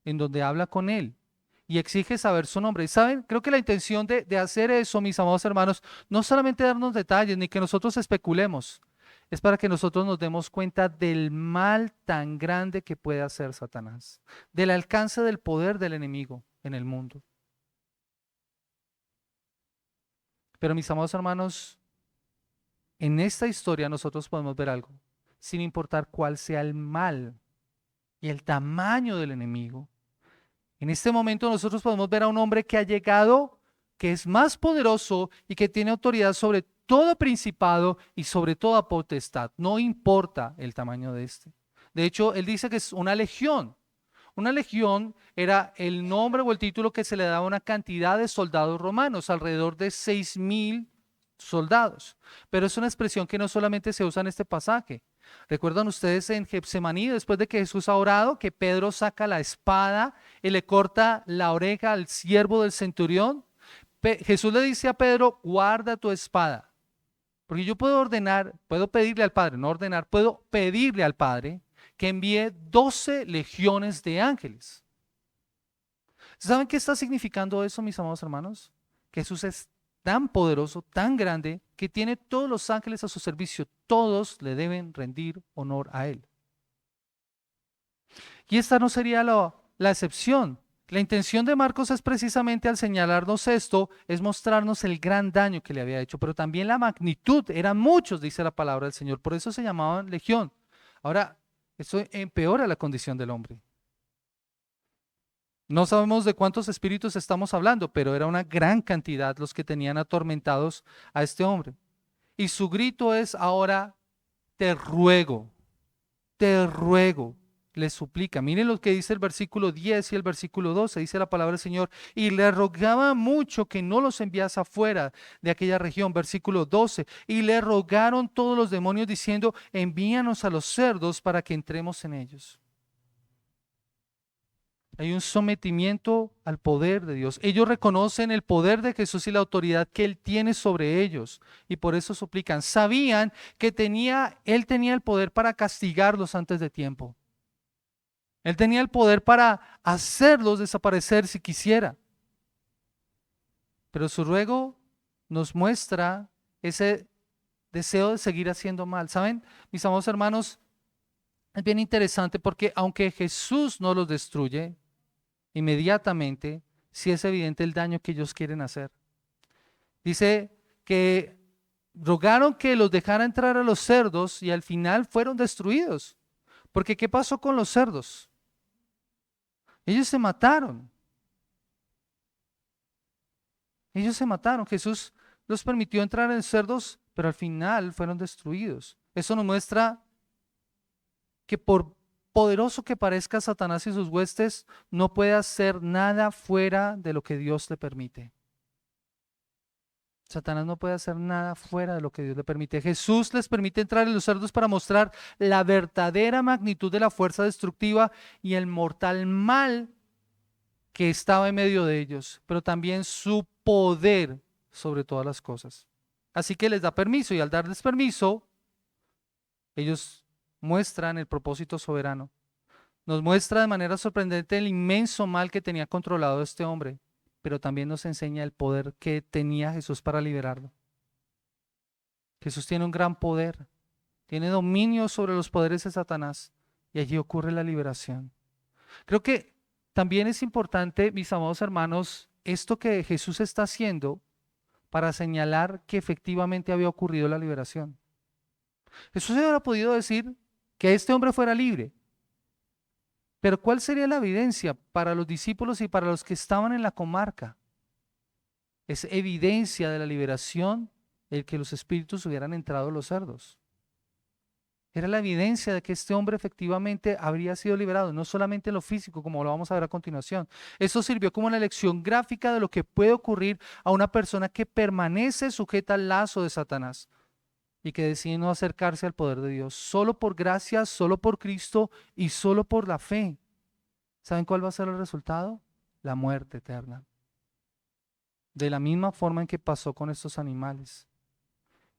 en donde habla con él y exige saber su nombre. Y saben, creo que la intención de hacer eso, mis amados hermanos, no solamente darnos detalles ni que nosotros especulemos, es para que nosotros nos demos cuenta del mal tan grande que puede hacer Satanás, del alcance del poder del enemigo en el mundo. Pero mis amados hermanos, en esta historia nosotros podemos ver algo, sin importar cuál sea el mal y el tamaño del enemigo. En este momento nosotros podemos ver a un hombre que ha llegado, que es más poderoso y que tiene autoridad sobre todo principado y sobre toda potestad. No importa el tamaño de este. De hecho, él dice que es una legión. Una legión era el nombre o el título que se le daba a una cantidad de soldados romanos, alrededor de 6,000 soldados. Pero es una expresión que no solamente se usa en este pasaje. ¿Recuerdan ustedes en Getsemaní, después de que Jesús ha orado, que Pedro saca la espada y le corta la oreja al siervo del centurión? Jesús le dice a Pedro: guarda tu espada, porque yo puedo ordenar, puedo pedirle al Padre, no ordenar, puedo pedirle al Padre que envíe 12 legiones de ángeles. ¿Saben qué está significando eso, mis amados hermanos? Que Jesús es tan poderoso, tan grande, que tiene todos los ángeles a su servicio. Todos le deben rendir honor a Él. Y esta no sería la excepción. La intención de Marcos es precisamente, al señalarnos esto, es mostrarnos el gran daño que le había hecho, pero también la magnitud. Eran muchos, dice la palabra del Señor, por eso se llamaban legión. Ahora, esto empeora la condición del hombre. No sabemos de cuántos espíritus estamos hablando, pero era una gran cantidad los que tenían atormentados a este hombre. Y su grito es ahora: te ruego, le suplica. Miren lo que dice el versículo 10 y el versículo 12, dice la palabra del Señor: y le rogaba mucho que no los enviase afuera de aquella región. Versículo 12, y le rogaron todos los demonios diciendo: envíanos a los cerdos para que entremos en ellos. Hay un sometimiento al poder de Dios. Ellos reconocen el poder de Jesús y la autoridad que Él tiene sobre ellos, y por eso suplican. Sabían que Él tenía el poder para castigarlos antes de tiempo. Él tenía el poder para hacerlos desaparecer si quisiera. Pero su ruego nos muestra ese deseo de seguir haciendo mal. ¿Saben, mis amados hermanos? Es bien interesante porque aunque Jesús no los destruye inmediatamente, sí es evidente el daño que ellos quieren hacer. Dice que rogaron que los dejara entrar a los cerdos y al final fueron destruidos. Porque ¿qué pasó con los cerdos? Ellos se mataron. Ellos se mataron. Jesús los permitió entrar en cerdos, pero al final fueron destruidos. Eso nos muestra que por poderoso que parezca Satanás y sus huestes, no puede hacer nada fuera de lo que Dios le permite. Satanás no puede hacer nada fuera de lo que Dios le permite. Jesús les permite entrar en los cerdos para mostrar la verdadera magnitud de la fuerza destructiva y el mortal mal que estaba en medio de ellos, pero también su poder sobre todas las cosas. Así que les da permiso, y al darles permiso, ellos muestran el propósito soberano. Nos muestra de manera sorprendente el inmenso mal que tenía controlado este hombre, pero también nos enseña el poder que tenía Jesús para liberarlo. Jesús tiene un gran poder, tiene dominio sobre los poderes de Satanás, y allí ocurre la liberación. Creo que también es importante, mis amados hermanos, esto que Jesús está haciendo para señalar que efectivamente había ocurrido la liberación. Jesús hubiera podido decir que este hombre fuera libre, pero ¿cuál sería la evidencia para los discípulos y para los que estaban en la comarca? Es evidencia de la liberación el que los espíritus hubieran entrado a los cerdos. Era la evidencia de que este hombre efectivamente habría sido liberado, no solamente en lo físico, como lo vamos a ver a continuación. Eso sirvió como una lección gráfica de lo que puede ocurrir a una persona que permanece sujeta al lazo de Satanás y que decide no acercarse al poder de Dios, solo por gracia, solo por Cristo y solo por la fe. ¿Saben cuál va a ser el resultado? La muerte eterna. De la misma forma en que pasó con estos animales.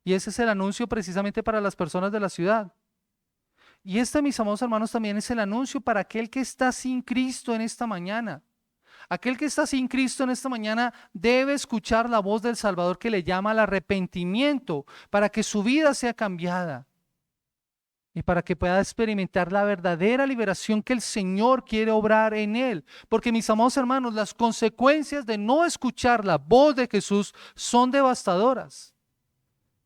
Y ese es el anuncio precisamente para las personas de la ciudad. Y este, mis amados hermanos, también es el anuncio para aquel que está sin Cristo en esta mañana. Aquel que está sin Cristo en esta mañana debe escuchar la voz del Salvador que le llama al arrepentimiento para que su vida sea cambiada y para que pueda experimentar la verdadera liberación que el Señor quiere obrar en él. Porque, mis amados hermanos, las consecuencias de no escuchar la voz de Jesús son devastadoras.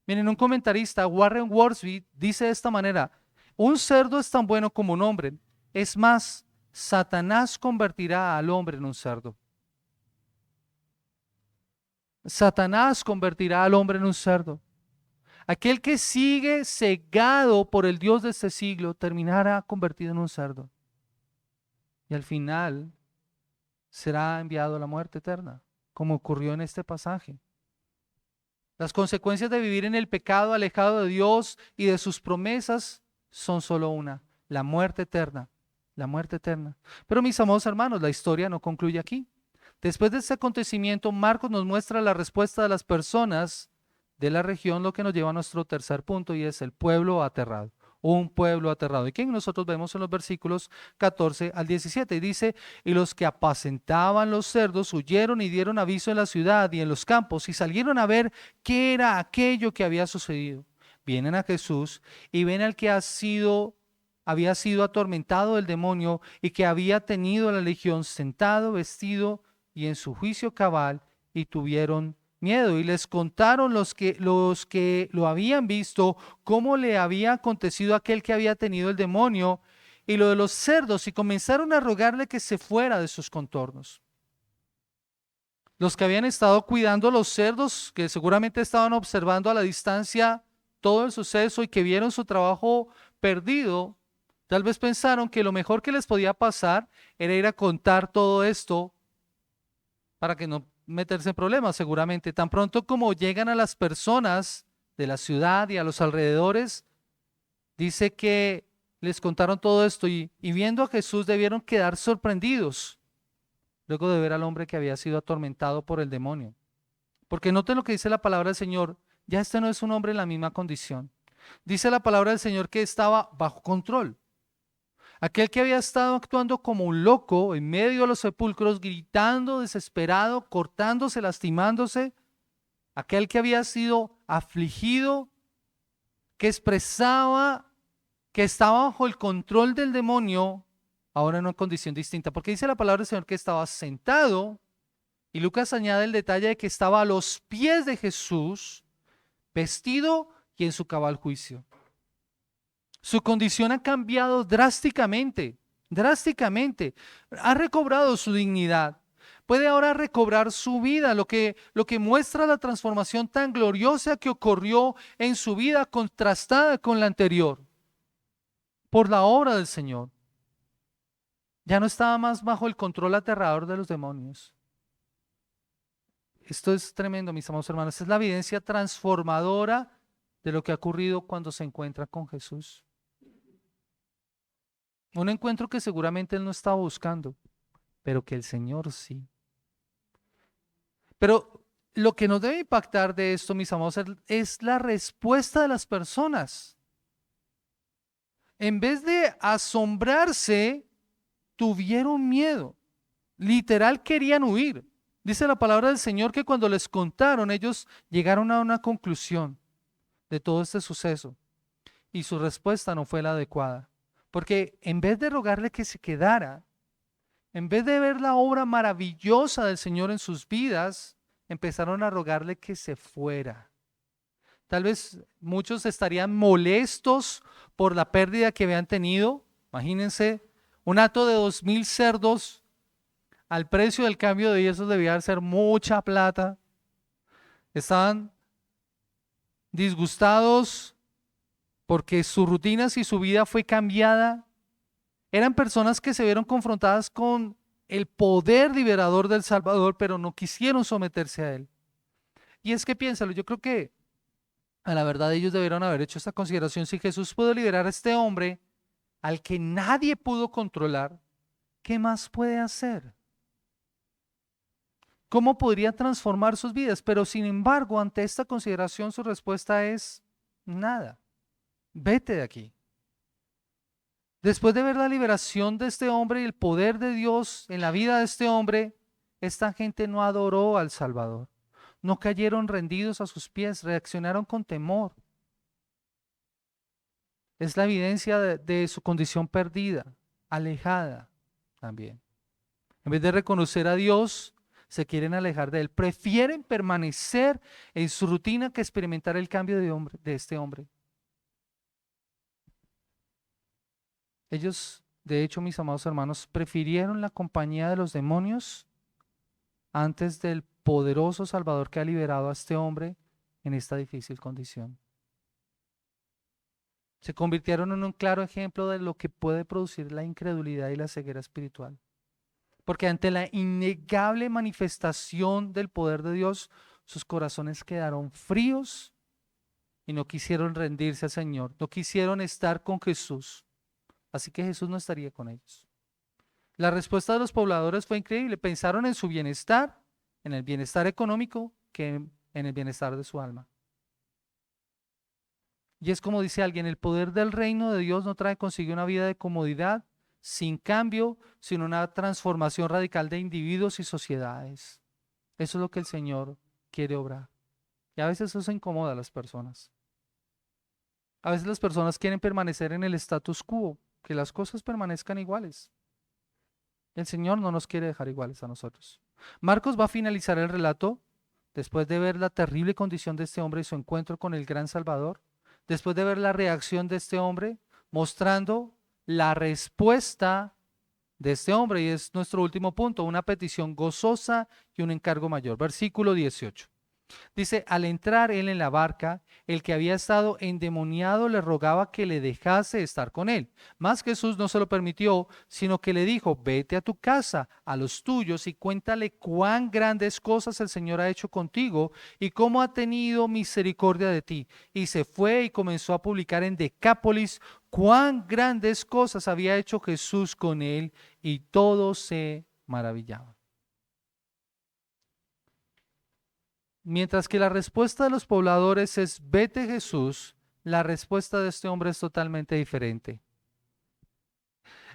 Miren, un comentarista, Warren Wiersbe, dice de esta manera: un cerdo es tan bueno como un hombre. Es más, Satanás convertirá al hombre en un cerdo. Satanás convertirá al hombre en un cerdo. Aquel que sigue cegado por el Dios de este siglo terminará convertido en un cerdo. Y al final será enviado a la muerte eterna, como ocurrió en este pasaje. Las consecuencias de vivir en el pecado, alejado de Dios y de sus promesas, son solo una: la muerte eterna. La muerte eterna. Pero, mis amados hermanos, la historia no concluye aquí. Después de este acontecimiento, Marcos nos muestra la respuesta de las personas de la región, lo que nos lleva a nuestro tercer punto, y es el pueblo aterrado. Un pueblo aterrado. Y que nosotros vemos en los versículos 14 al 17. Y dice: y los que apacentaban los cerdos huyeron y dieron aviso en la ciudad y en los campos, y salieron a ver qué era aquello que había sucedido. Vienen a Jesús y ven al que había sido atormentado del demonio y que había tenido la legión sentado, vestido y en su juicio cabal, y tuvieron miedo. Y les contaron los que lo habían visto, cómo le había acontecido a aquel que había tenido el demonio y lo de los cerdos, y comenzaron a rogarle que se fuera de sus contornos. Los que habían estado cuidando los cerdos, que seguramente estaban observando a la distancia todo el suceso y que vieron su trabajo perdido, tal vez pensaron que lo mejor que les podía pasar era ir a contar todo esto para que no meterse en problemas. Seguramente tan pronto como llegan a las personas de la ciudad y a los alrededores, dice que les contaron todo esto y viendo a Jesús debieron quedar sorprendidos luego de ver al hombre que había sido atormentado por el demonio. Porque noten lo que dice la palabra del Señor: ya este no es un hombre en la misma condición. Dice la palabra del Señor que estaba bajo control. Aquel que había estado actuando como un loco en medio de los sepulcros, gritando, desesperado, cortándose, lastimándose, aquel que había sido afligido, que expresaba que estaba bajo el control del demonio, ahora en una condición distinta, porque dice la palabra del Señor que estaba sentado, y Lucas añade el detalle de que estaba a los pies de Jesús, vestido y en su cabal juicio. Su condición ha cambiado drásticamente, drásticamente. Ha recobrado su dignidad. Puede ahora recobrar su vida, lo que muestra la transformación tan gloriosa que ocurrió en su vida, contrastada con la anterior, por la obra del Señor. Ya no estaba más bajo el control aterrador de los demonios. esto es tremendo, mis amados hermanos, es la evidencia transformadora de lo que ha ocurrido cuando se encuentra con Jesús. Un encuentro que seguramente él no estaba buscando, pero que el Señor sí. Pero lo que nos debe impactar de esto, mis amados, es la respuesta de las personas. En vez de asombrarse, tuvieron miedo. Literal querían huir. Dice la palabra del Señor que cuando les contaron, ellos llegaron a una conclusión de todo este suceso. Y su respuesta no fue la adecuada. Porque en vez de rogarle que se quedara, en vez de ver la obra maravillosa del Señor en sus vidas, empezaron a rogarle que se fuera. Tal vez muchos estarían molestos por la pérdida que habían tenido. Imagínense, un hato de 2,000 cerdos al precio del cambio de eso debía ser mucha plata. Estaban disgustados porque sus rutinas y su vida fue cambiada. Eran personas que se vieron confrontadas con el poder liberador del Salvador, pero no quisieron someterse a él. Y es que piénsalo, yo creo que a la verdad ellos debieron haber hecho esta consideración. Si Jesús pudo liberar a este hombre al que nadie pudo controlar, ¿qué más puede hacer? ¿Cómo podría transformar sus vidas? Pero sin embargo, ante esta consideración, su respuesta es nada. Vete de aquí. Después de ver la liberación de este hombre y el poder de Dios en la vida de este hombre, esta gente no adoró al Salvador. No cayeron rendidos a sus pies, reaccionaron con temor. Es la evidencia de su condición perdida, alejada también. En vez de reconocer a Dios, se quieren alejar de Él. Prefieren permanecer en su rutina que experimentar el cambio de este hombre. Ellos, de hecho, mis amados hermanos, prefirieron la compañía de los demonios antes del poderoso Salvador que ha liberado a este hombre en esta difícil condición. Se convirtieron en un claro ejemplo de lo que puede producir la incredulidad y la ceguera espiritual. Porque ante la innegable manifestación del poder de Dios, sus corazones quedaron fríos y no quisieron rendirse al Señor, no quisieron estar con Jesús. Así que Jesús no estaría con ellos. La respuesta de los pobladores fue increíble. Pensaron en su bienestar, en el bienestar económico, que en el bienestar de su alma. Y es como dice alguien, el poder del reino de Dios no trae consigo una vida de comodidad, sin cambio, sino una transformación radical de individuos y sociedades. Eso es lo que el Señor quiere obrar. Y a veces eso incomoda a las personas. A veces las personas quieren permanecer en el status quo, que las cosas permanezcan iguales. El Señor no nos quiere dejar iguales a nosotros. Marcos va a finalizar el relato después de ver la terrible condición de este hombre y su encuentro con el gran Salvador, después de ver la reacción de este hombre, mostrando la respuesta de este hombre, y es nuestro último punto, una petición gozosa y un encargo mayor. Versículo 18. Dice, al entrar él en la barca, el que había estado endemoniado le rogaba que le dejase estar con él. Mas Jesús no se lo permitió, sino que le dijo, vete a tu casa, a los tuyos, y cuéntale cuán grandes cosas el Señor ha hecho contigo y cómo ha tenido misericordia de ti. Y se fue y comenzó a publicar en Decápolis cuán grandes cosas había hecho Jesús con él, y todos se maravillaban. Mientras que la respuesta de los pobladores es, vete Jesús, la respuesta de este hombre es totalmente diferente.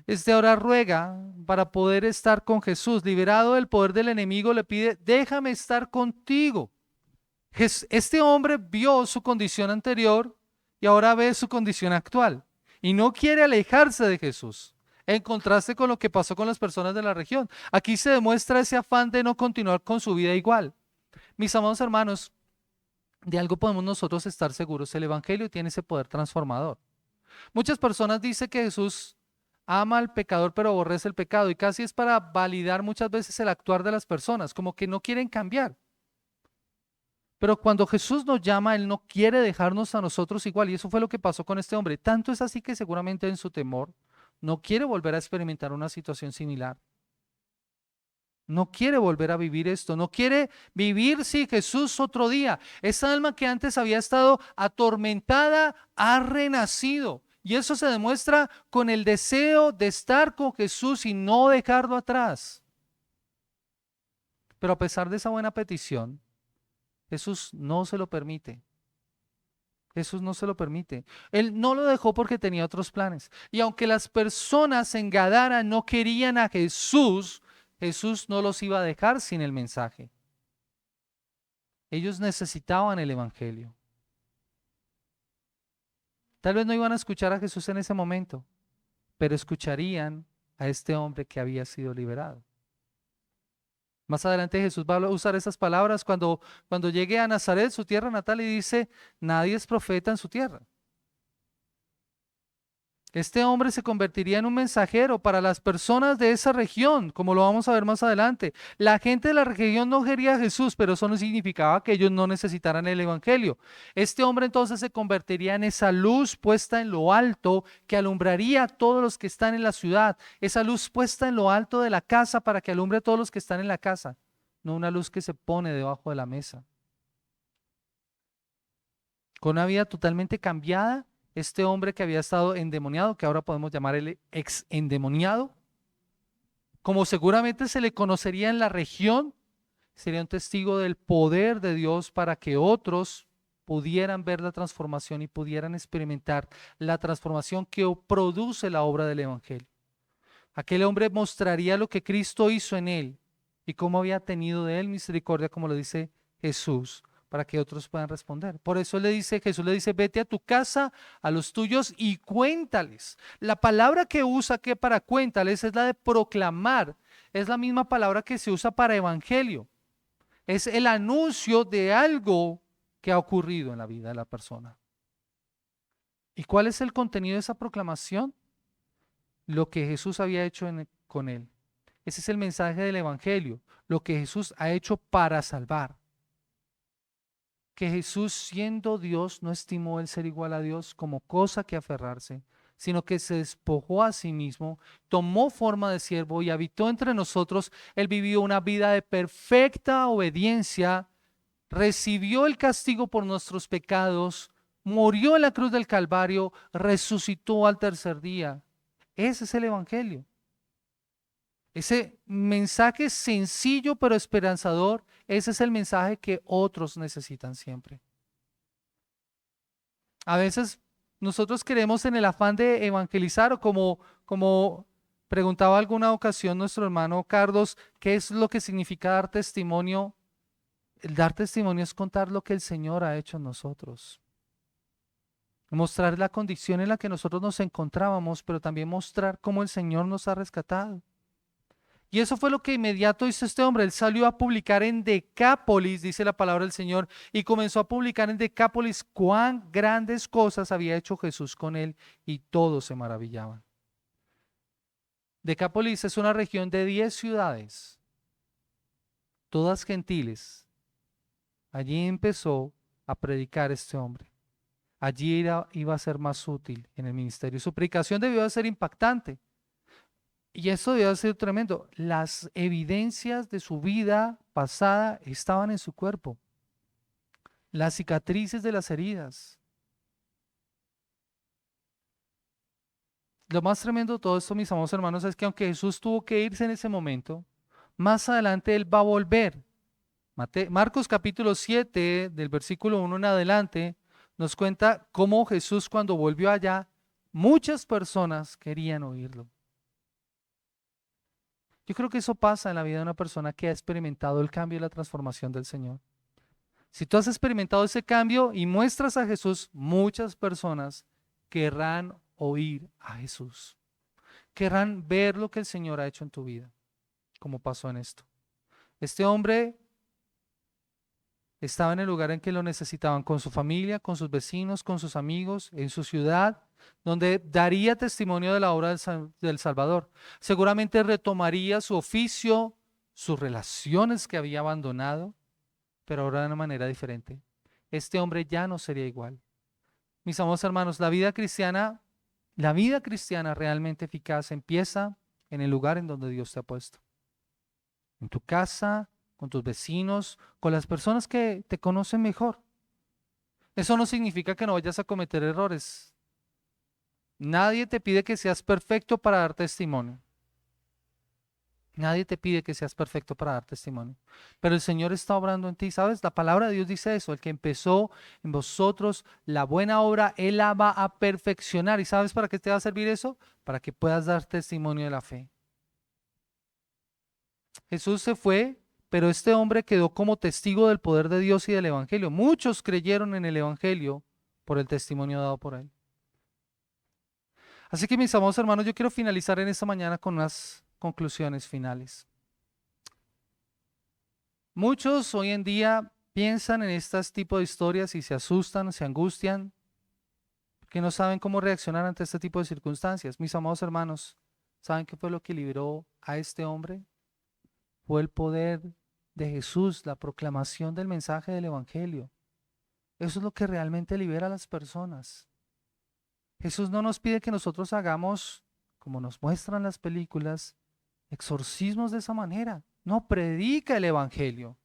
Este ahora ruega para poder estar con Jesús. Liberado del poder del enemigo, le pide, déjame estar contigo. Este hombre vio su condición anterior y ahora ve su condición actual. Y no quiere alejarse de Jesús, en contraste con lo que pasó con las personas de la región. Aquí se demuestra ese afán de no continuar con su vida igual. Mis amados hermanos, de algo podemos nosotros estar seguros, el Evangelio tiene ese poder transformador. Muchas personas dicen que Jesús ama al pecador pero aborrece el pecado, y casi es para validar muchas veces el actuar de las personas, como que no quieren cambiar. Pero cuando Jesús nos llama, Él no quiere dejarnos a nosotros igual, y eso fue lo que pasó con este hombre. Tanto es así que seguramente en su temor no quiere volver a experimentar una situación similar. No quiere volver a vivir esto, no quiere vivir, sí, Jesús otro día. Esa alma que antes había estado atormentada ha renacido. Y eso se demuestra con el deseo de estar con Jesús y no dejarlo atrás. Pero a pesar de esa buena petición, Jesús no se lo permite. Jesús no se lo permite. Él no lo dejó porque tenía otros planes. Y aunque las personas en Gadara no querían a Jesús, Jesús no los iba a dejar sin el mensaje. Ellos necesitaban el evangelio. Tal vez no iban a escuchar a Jesús en ese momento, pero escucharían a este hombre que había sido liberado. Más adelante Jesús va a usar esas palabras cuando llegue a Nazaret, su tierra natal, y dice, nadie es profeta en su tierra. Este hombre se convertiría en un mensajero para las personas de esa región, como lo vamos a ver más adelante. La gente de la región no quería a Jesús, pero eso no significaba que ellos no necesitaran el evangelio. Este hombre entonces se convertiría en esa luz puesta en lo alto que alumbraría a todos los que están en la ciudad. Esa luz puesta en lo alto de la casa para que alumbre a todos los que están en la casa, no una luz que se pone debajo de la mesa. Con una vida totalmente cambiada, este hombre que había estado endemoniado, que ahora podemos llamar el ex endemoniado, como seguramente se le conocería en la región, sería un testigo del poder de Dios para que otros pudieran ver la transformación y pudieran experimentar la transformación que produce la obra del evangelio. Aquel hombre mostraría lo que Cristo hizo en él y cómo había tenido de él misericordia, como lo dice Jesús, para que otros puedan responder. Por eso Jesús le dice, vete a tu casa, a los tuyos y cuéntales. La palabra que usa que para cuéntales es la de proclamar. Es la misma palabra que se usa para evangelio. Es el anuncio de algo que ha ocurrido en la vida de la persona. ¿Y cuál es el contenido de esa proclamación? Lo que Jesús había hecho con él. Ese es el mensaje del evangelio, lo que Jesús ha hecho para salvar. Que Jesús, siendo Dios, no estimó el ser igual a Dios como cosa que aferrarse, sino que se despojó a sí mismo, tomó forma de siervo y habitó entre nosotros. Él vivió una vida de perfecta obediencia, recibió el castigo por nuestros pecados, murió en la cruz del Calvario, resucitó al tercer día. Ese es el evangelio. Ese mensaje sencillo pero esperanzador, ese es el mensaje que otros necesitan siempre. A veces nosotros queremos en el afán de evangelizar o como preguntaba alguna ocasión nuestro hermano Carlos, ¿qué es lo que significa dar testimonio? El dar testimonio es contar lo que el Señor ha hecho en nosotros. Mostrar la condición en la que nosotros nos encontrábamos, pero también mostrar cómo el Señor nos ha rescatado. Y eso fue lo que inmediato hizo este hombre. Él salió a publicar en Decápolis, dice la palabra del Señor, y comenzó a publicar en Decápolis cuán grandes cosas había hecho Jesús con él, y todos se maravillaban. Decápolis es una región de 10 ciudades, todas gentiles. Allí empezó a predicar este hombre. Allí iba a ser más útil en el ministerio. Su predicación debió de ser impactante. Y eso debió ser tremendo. Las evidencias de su vida pasada estaban en su cuerpo. Las cicatrices de las heridas. Lo más tremendo de todo esto, mis amados hermanos, es que aunque Jesús tuvo que irse en ese momento, más adelante Él va a volver. Marcos capítulo 7, del versículo 1 en adelante, nos cuenta cómo Jesús cuando volvió allá, muchas personas querían oírlo. Yo creo que eso pasa en la vida de una persona que ha experimentado el cambio y la transformación del Señor. Si tú has experimentado ese cambio y muestras a Jesús, muchas personas querrán oír a Jesús. Querrán ver lo que el Señor ha hecho en tu vida, como pasó en esto. Este hombre estaba en el lugar en que lo necesitaban, con su familia, con sus vecinos, con sus amigos, en su ciudad, donde daría testimonio de la obra del Salvador. Seguramente retomaría su oficio, sus relaciones que había abandonado, pero ahora de una manera diferente. Este hombre ya no sería igual. Mis amados hermanos, la vida cristiana realmente eficaz empieza en el lugar en donde Dios te ha puesto. en tu casa, con tus vecinos, con las personas que te conocen mejor. Eso no significa que no vayas a cometer errores. Nadie te pide que seas perfecto para dar testimonio. Nadie te pide que seas perfecto para dar testimonio. Pero el Señor está obrando en ti, ¿sabes? La palabra de Dios dice eso, el que empezó en vosotros la buena obra, Él la va a perfeccionar. ¿Y sabes para qué te va a servir eso? Para que puedas dar testimonio de la fe. Jesús se fue, pero este hombre quedó como testigo del poder de Dios y del Evangelio. Muchos creyeron en el Evangelio por el testimonio dado por Él. Así que mis amados hermanos, yo quiero finalizar en esta mañana con unas conclusiones finales. Muchos hoy en día piensan en este tipo de historias y se asustan, se angustian, porque no saben cómo reaccionar ante este tipo de circunstancias. Mis amados hermanos, ¿saben qué fue lo que liberó a este hombre? Fue el poder de Jesús, la proclamación del mensaje del Evangelio. Eso es lo que realmente libera a las personas. Jesús no nos pide que nosotros hagamos, como nos muestran las películas, exorcismos de esa manera. No, predica el Evangelio.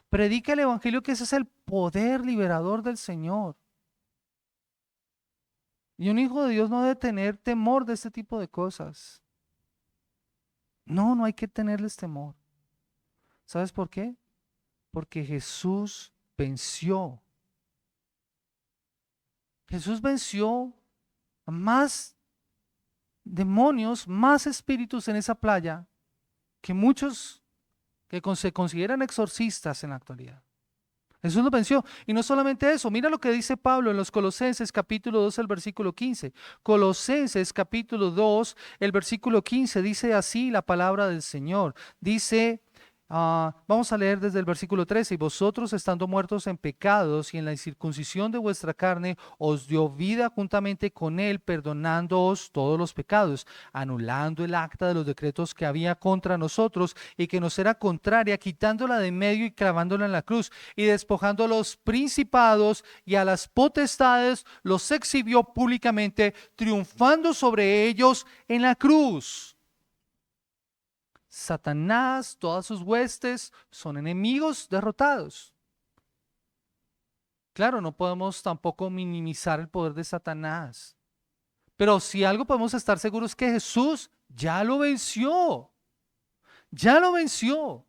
Predica el Evangelio, que ese es el poder liberador del Señor. Y un hijo de Dios no debe tener temor de este tipo de cosas. No, no hay que tenerles temor. ¿Sabes por qué? Porque Jesús venció. Jesús venció a más demonios, más espíritus en esa playa que muchos que se consideran exorcistas en la actualidad. Jesús lo venció. Y no solamente eso, mira lo que dice Pablo en los Colosenses capítulo 2, el versículo 15. Colosenses capítulo 2, el versículo 15 dice así la palabra del Señor. Dice, vamos a leer desde el versículo 13. Y vosotros, estando muertos en pecados y en la incircuncisión de vuestra carne, os dio vida juntamente con Él, perdonándoos todos los pecados, anulando el acta de los decretos que había contra nosotros y que nos era contraria, quitándola de medio y clavándola en la cruz, y despojando a los principados y a las potestades, los exhibió públicamente, triunfando sobre ellos en la cruz. Satanás, todas sus huestes son enemigos derrotados. Claro, no podemos tampoco minimizar el poder de Satanás. Pero si algo podemos estar seguros es que Jesús ya lo venció. Ya lo venció.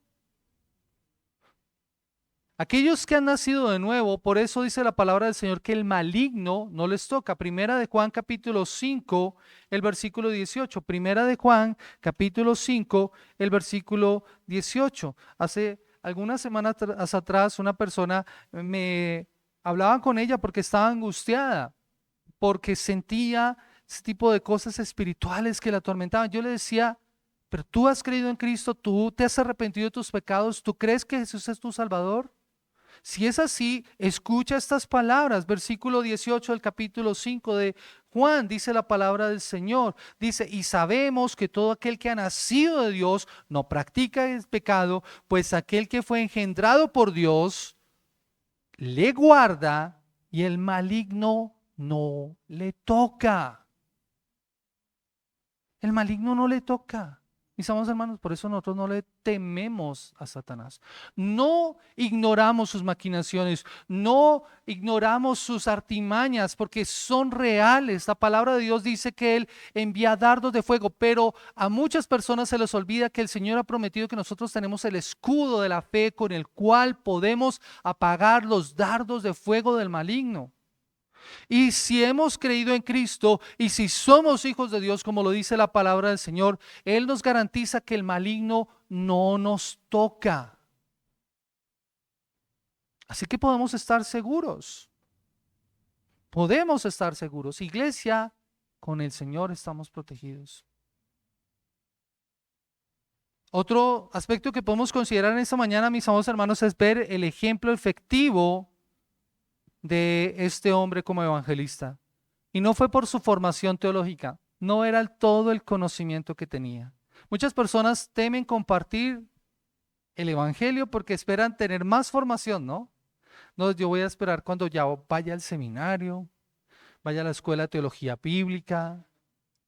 Aquellos que han nacido de nuevo, por eso dice la palabra del Señor que el maligno no les toca. Primera de Juan capítulo 5, el versículo 18. Primera de Juan capítulo 5, el versículo 18. Hace algunas semanas atrás una persona me hablaba con ella porque estaba angustiada, porque sentía ese tipo de cosas espirituales que la atormentaban. Yo le decía, pero tú has creído en Cristo, tú te has arrepentido de tus pecados, ¿tú crees que Jesús es tu Salvador? Si es así, escucha estas palabras, versículo 18 del capítulo 5 de Juan, dice la palabra del Señor, dice, y sabemos que todo aquel que ha nacido de Dios no practica el pecado, pues aquel que fue engendrado por Dios le guarda y el maligno no le toca. El maligno no le toca. Mis amados hermanos, por eso nosotros no le tememos a Satanás. No ignoramos sus maquinaciones, no ignoramos sus artimañas, porque son reales. La palabra de Dios dice que Él envía dardos de fuego, pero a muchas personas se les olvida que el Señor ha prometido que nosotros tenemos el escudo de la fe con el cual podemos apagar los dardos de fuego del maligno. Y si hemos creído en Cristo y si somos hijos de Dios, como lo dice la palabra del Señor, Él nos garantiza que el maligno no nos toca. Así que podemos estar seguros. Podemos estar seguros. Iglesia, con el Señor estamos protegidos. Otro aspecto que podemos considerar en esta mañana, mis amados hermanos, es ver el ejemplo efectivo de este hombre como evangelista. Y no fue por su formación teológica, no era todo el conocimiento que tenía. Muchas personas temen compartir el evangelio porque esperan tener más formación, ¿no? No, yo voy a esperar cuando ya vaya al seminario, vaya a la escuela de teología bíblica.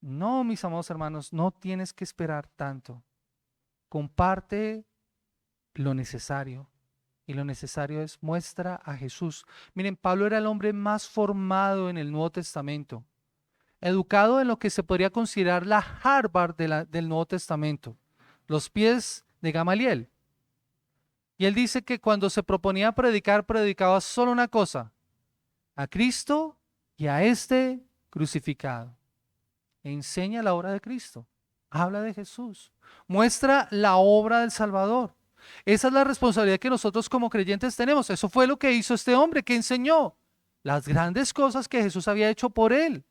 No, mis amados hermanos, no tienes que esperar tanto. Comparte lo necesario. Y lo necesario es muestra a Jesús. Miren, Pablo era el hombre más formado en el Nuevo Testamento, educado en lo que se podría considerar la Harvard del Nuevo Testamento, los pies de Gamaliel. Y él dice que cuando se proponía predicar, predicaba solo una cosa: a Cristo y a este crucificado. Enseña la obra de Cristo, habla de Jesús, muestra la obra del Salvador. Esa es la responsabilidad que nosotros como creyentes tenemos. Eso fue lo que hizo este hombre, que enseñó las grandes cosas que Jesús había hecho por él.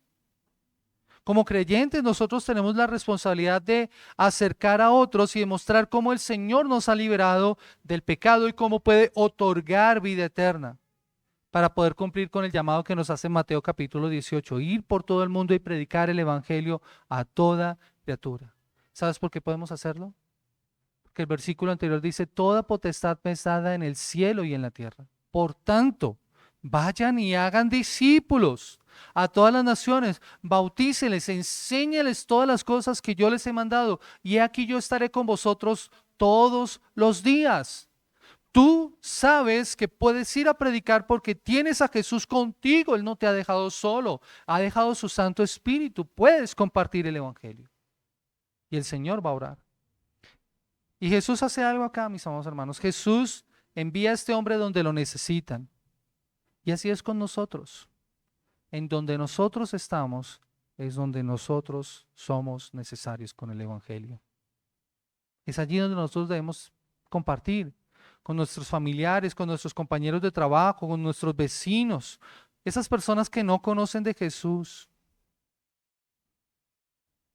Como creyentes nosotros tenemos la responsabilidad de acercar a otros y demostrar cómo el Señor nos ha liberado del pecado y cómo puede otorgar vida eterna, para poder cumplir con el llamado que nos hace Mateo capítulo 18, ir por todo el mundo y predicar el evangelio a toda criatura. ¿Sabes por qué podemos hacerlo? Porque el versículo anterior dice: toda potestad me es dada en el cielo y en la tierra. Por tanto, vayan y hagan discípulos a todas las naciones, bautíceles, enséñales todas las cosas que yo les he mandado, y aquí yo estaré con vosotros todos los días. Tú sabes que puedes ir a predicar porque tienes a Jesús contigo. Él no te ha dejado solo, ha dejado su Santo Espíritu. Puedes compartir el evangelio y el Señor va a orar. Y Jesús hace algo acá, mis amados hermanos. Jesús envía a este hombre donde lo necesitan. Y así es con nosotros. En donde nosotros estamos es donde nosotros somos necesarios con el evangelio. Es allí donde nosotros debemos compartir con nuestros familiares, con nuestros compañeros de trabajo, con nuestros vecinos, esas personas que no conocen de Jesús,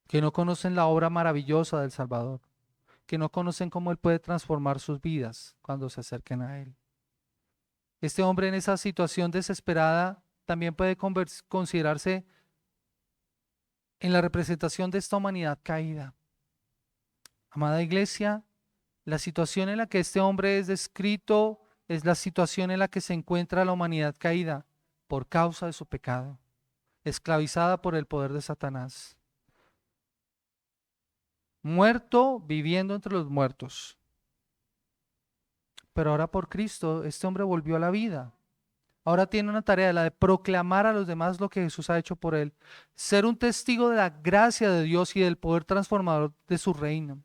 que no conocen la obra maravillosa del Salvador, que no conocen cómo Él puede transformar sus vidas cuando se acerquen a Él. Este hombre en esa situación desesperada también puede considerarse en la representación de esta humanidad caída. Amada iglesia, la situación en la que este hombre es descrito es la situación en la que se encuentra la humanidad caída por causa de su pecado, esclavizada por el poder de Satanás. Muerto, viviendo entre los muertos. Pero ahora por Cristo, este hombre volvió a la vida. Ahora tiene una tarea, la de proclamar a los demás lo que Jesús ha hecho por él. Ser un testigo de la gracia de Dios y del poder transformador de su reino.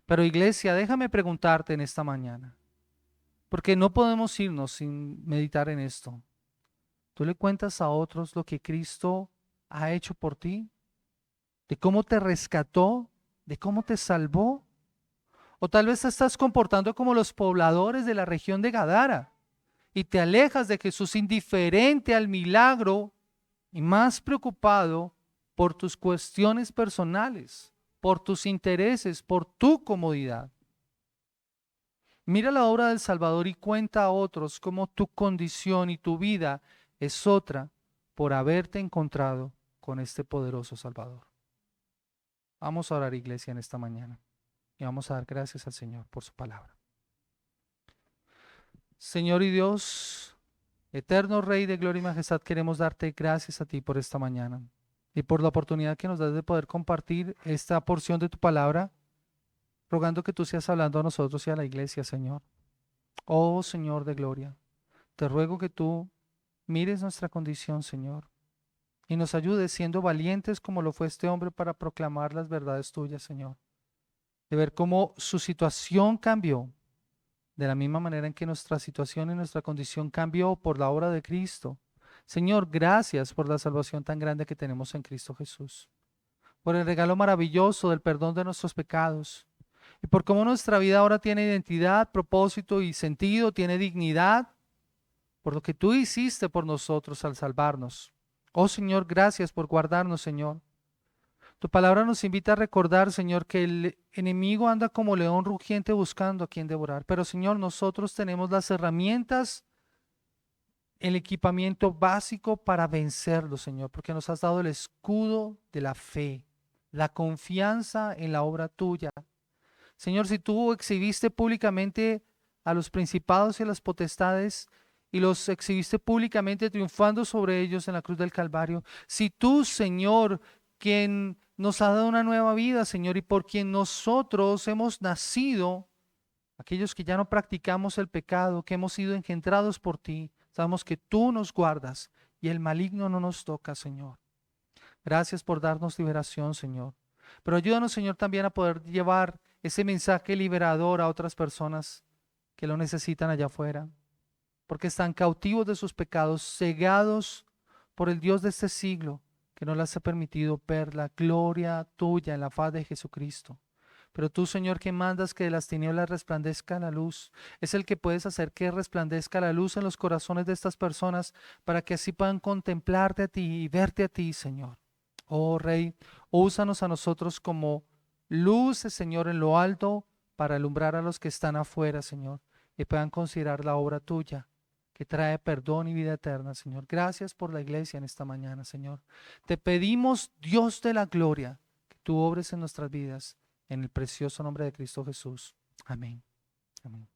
Pero iglesia, déjame preguntarte en esta mañana, porque no podemos irnos sin meditar en esto. ¿Tú le cuentas a otros lo que Cristo ha hecho por ti? ¿De cómo te rescató? ¿De cómo te salvó? O tal vez te estás comportando como los pobladores de la región de Gadara y te alejas de Jesús, indiferente al milagro y más preocupado por tus cuestiones personales, por tus intereses, por tu comodidad. Mira la obra del Salvador y cuenta a otros cómo tu condición y tu vida es otra por haberte encontrado con este poderoso Salvador. Vamos a orar, iglesia, en esta mañana y vamos a dar gracias al Señor por su palabra. Señor y Dios, eterno Rey de gloria y majestad, queremos darte gracias a ti por esta mañana y por la oportunidad que nos das de poder compartir esta porción de tu palabra, rogando que tú seas hablando a nosotros y a la iglesia, Señor. Oh Señor de gloria, te ruego que tú mires nuestra condición, Señor, y nos ayudes siendo valientes como lo fue este hombre para proclamar las verdades tuyas, Señor. De ver cómo su situación cambió, de la misma manera en que nuestra situación y nuestra condición cambió por la obra de Cristo. Señor, gracias por la salvación tan grande que tenemos en Cristo Jesús, por el regalo maravilloso del perdón de nuestros pecados y por cómo nuestra vida ahora tiene identidad, propósito y sentido, tiene dignidad, por lo que tú hiciste por nosotros al salvarnos. Oh Señor, gracias por guardarnos, Señor. Tu palabra nos invita a recordar, Señor, que el enemigo anda como león rugiente buscando a quien devorar. Pero, Señor, nosotros tenemos las herramientas, el equipamiento básico para vencerlo, Señor, porque nos has dado el escudo de la fe, la confianza en la obra tuya. Señor, si tú exhibiste públicamente a los principados y a las potestades y los exhibiste públicamente triunfando sobre ellos en la cruz del Calvario, si tú, Señor, quien nos ha dado una nueva vida, Señor, y por quien nosotros hemos nacido aquellos que ya no practicamos el pecado, que hemos sido engendrados por ti, sabemos que tú nos guardas y el maligno no nos toca, Señor. Gracias por darnos liberación, Señor. Pero ayúdanos, Señor, también a poder llevar ese mensaje liberador a otras personas que lo necesitan allá afuera, porque están cautivos de sus pecados, cegados por el Dios de este siglo, que no les ha permitido ver la gloria tuya en la faz de Jesucristo. Pero tú, Señor, que mandas que de las tinieblas resplandezca la luz, es el que puedes hacer que resplandezca la luz en los corazones de estas personas para que así puedan contemplarte a ti y verte a ti, Señor. Oh Rey, úsanos a nosotros como luces, Señor, en lo alto para alumbrar a los que están afuera, Señor, y puedan considerar la obra tuya que trae perdón y vida eterna, Señor. Gracias por la iglesia en esta mañana, Señor. Te pedimos, Dios de la gloria, que tú obres en nuestras vidas, en el precioso nombre de Cristo Jesús. Amén. Amén.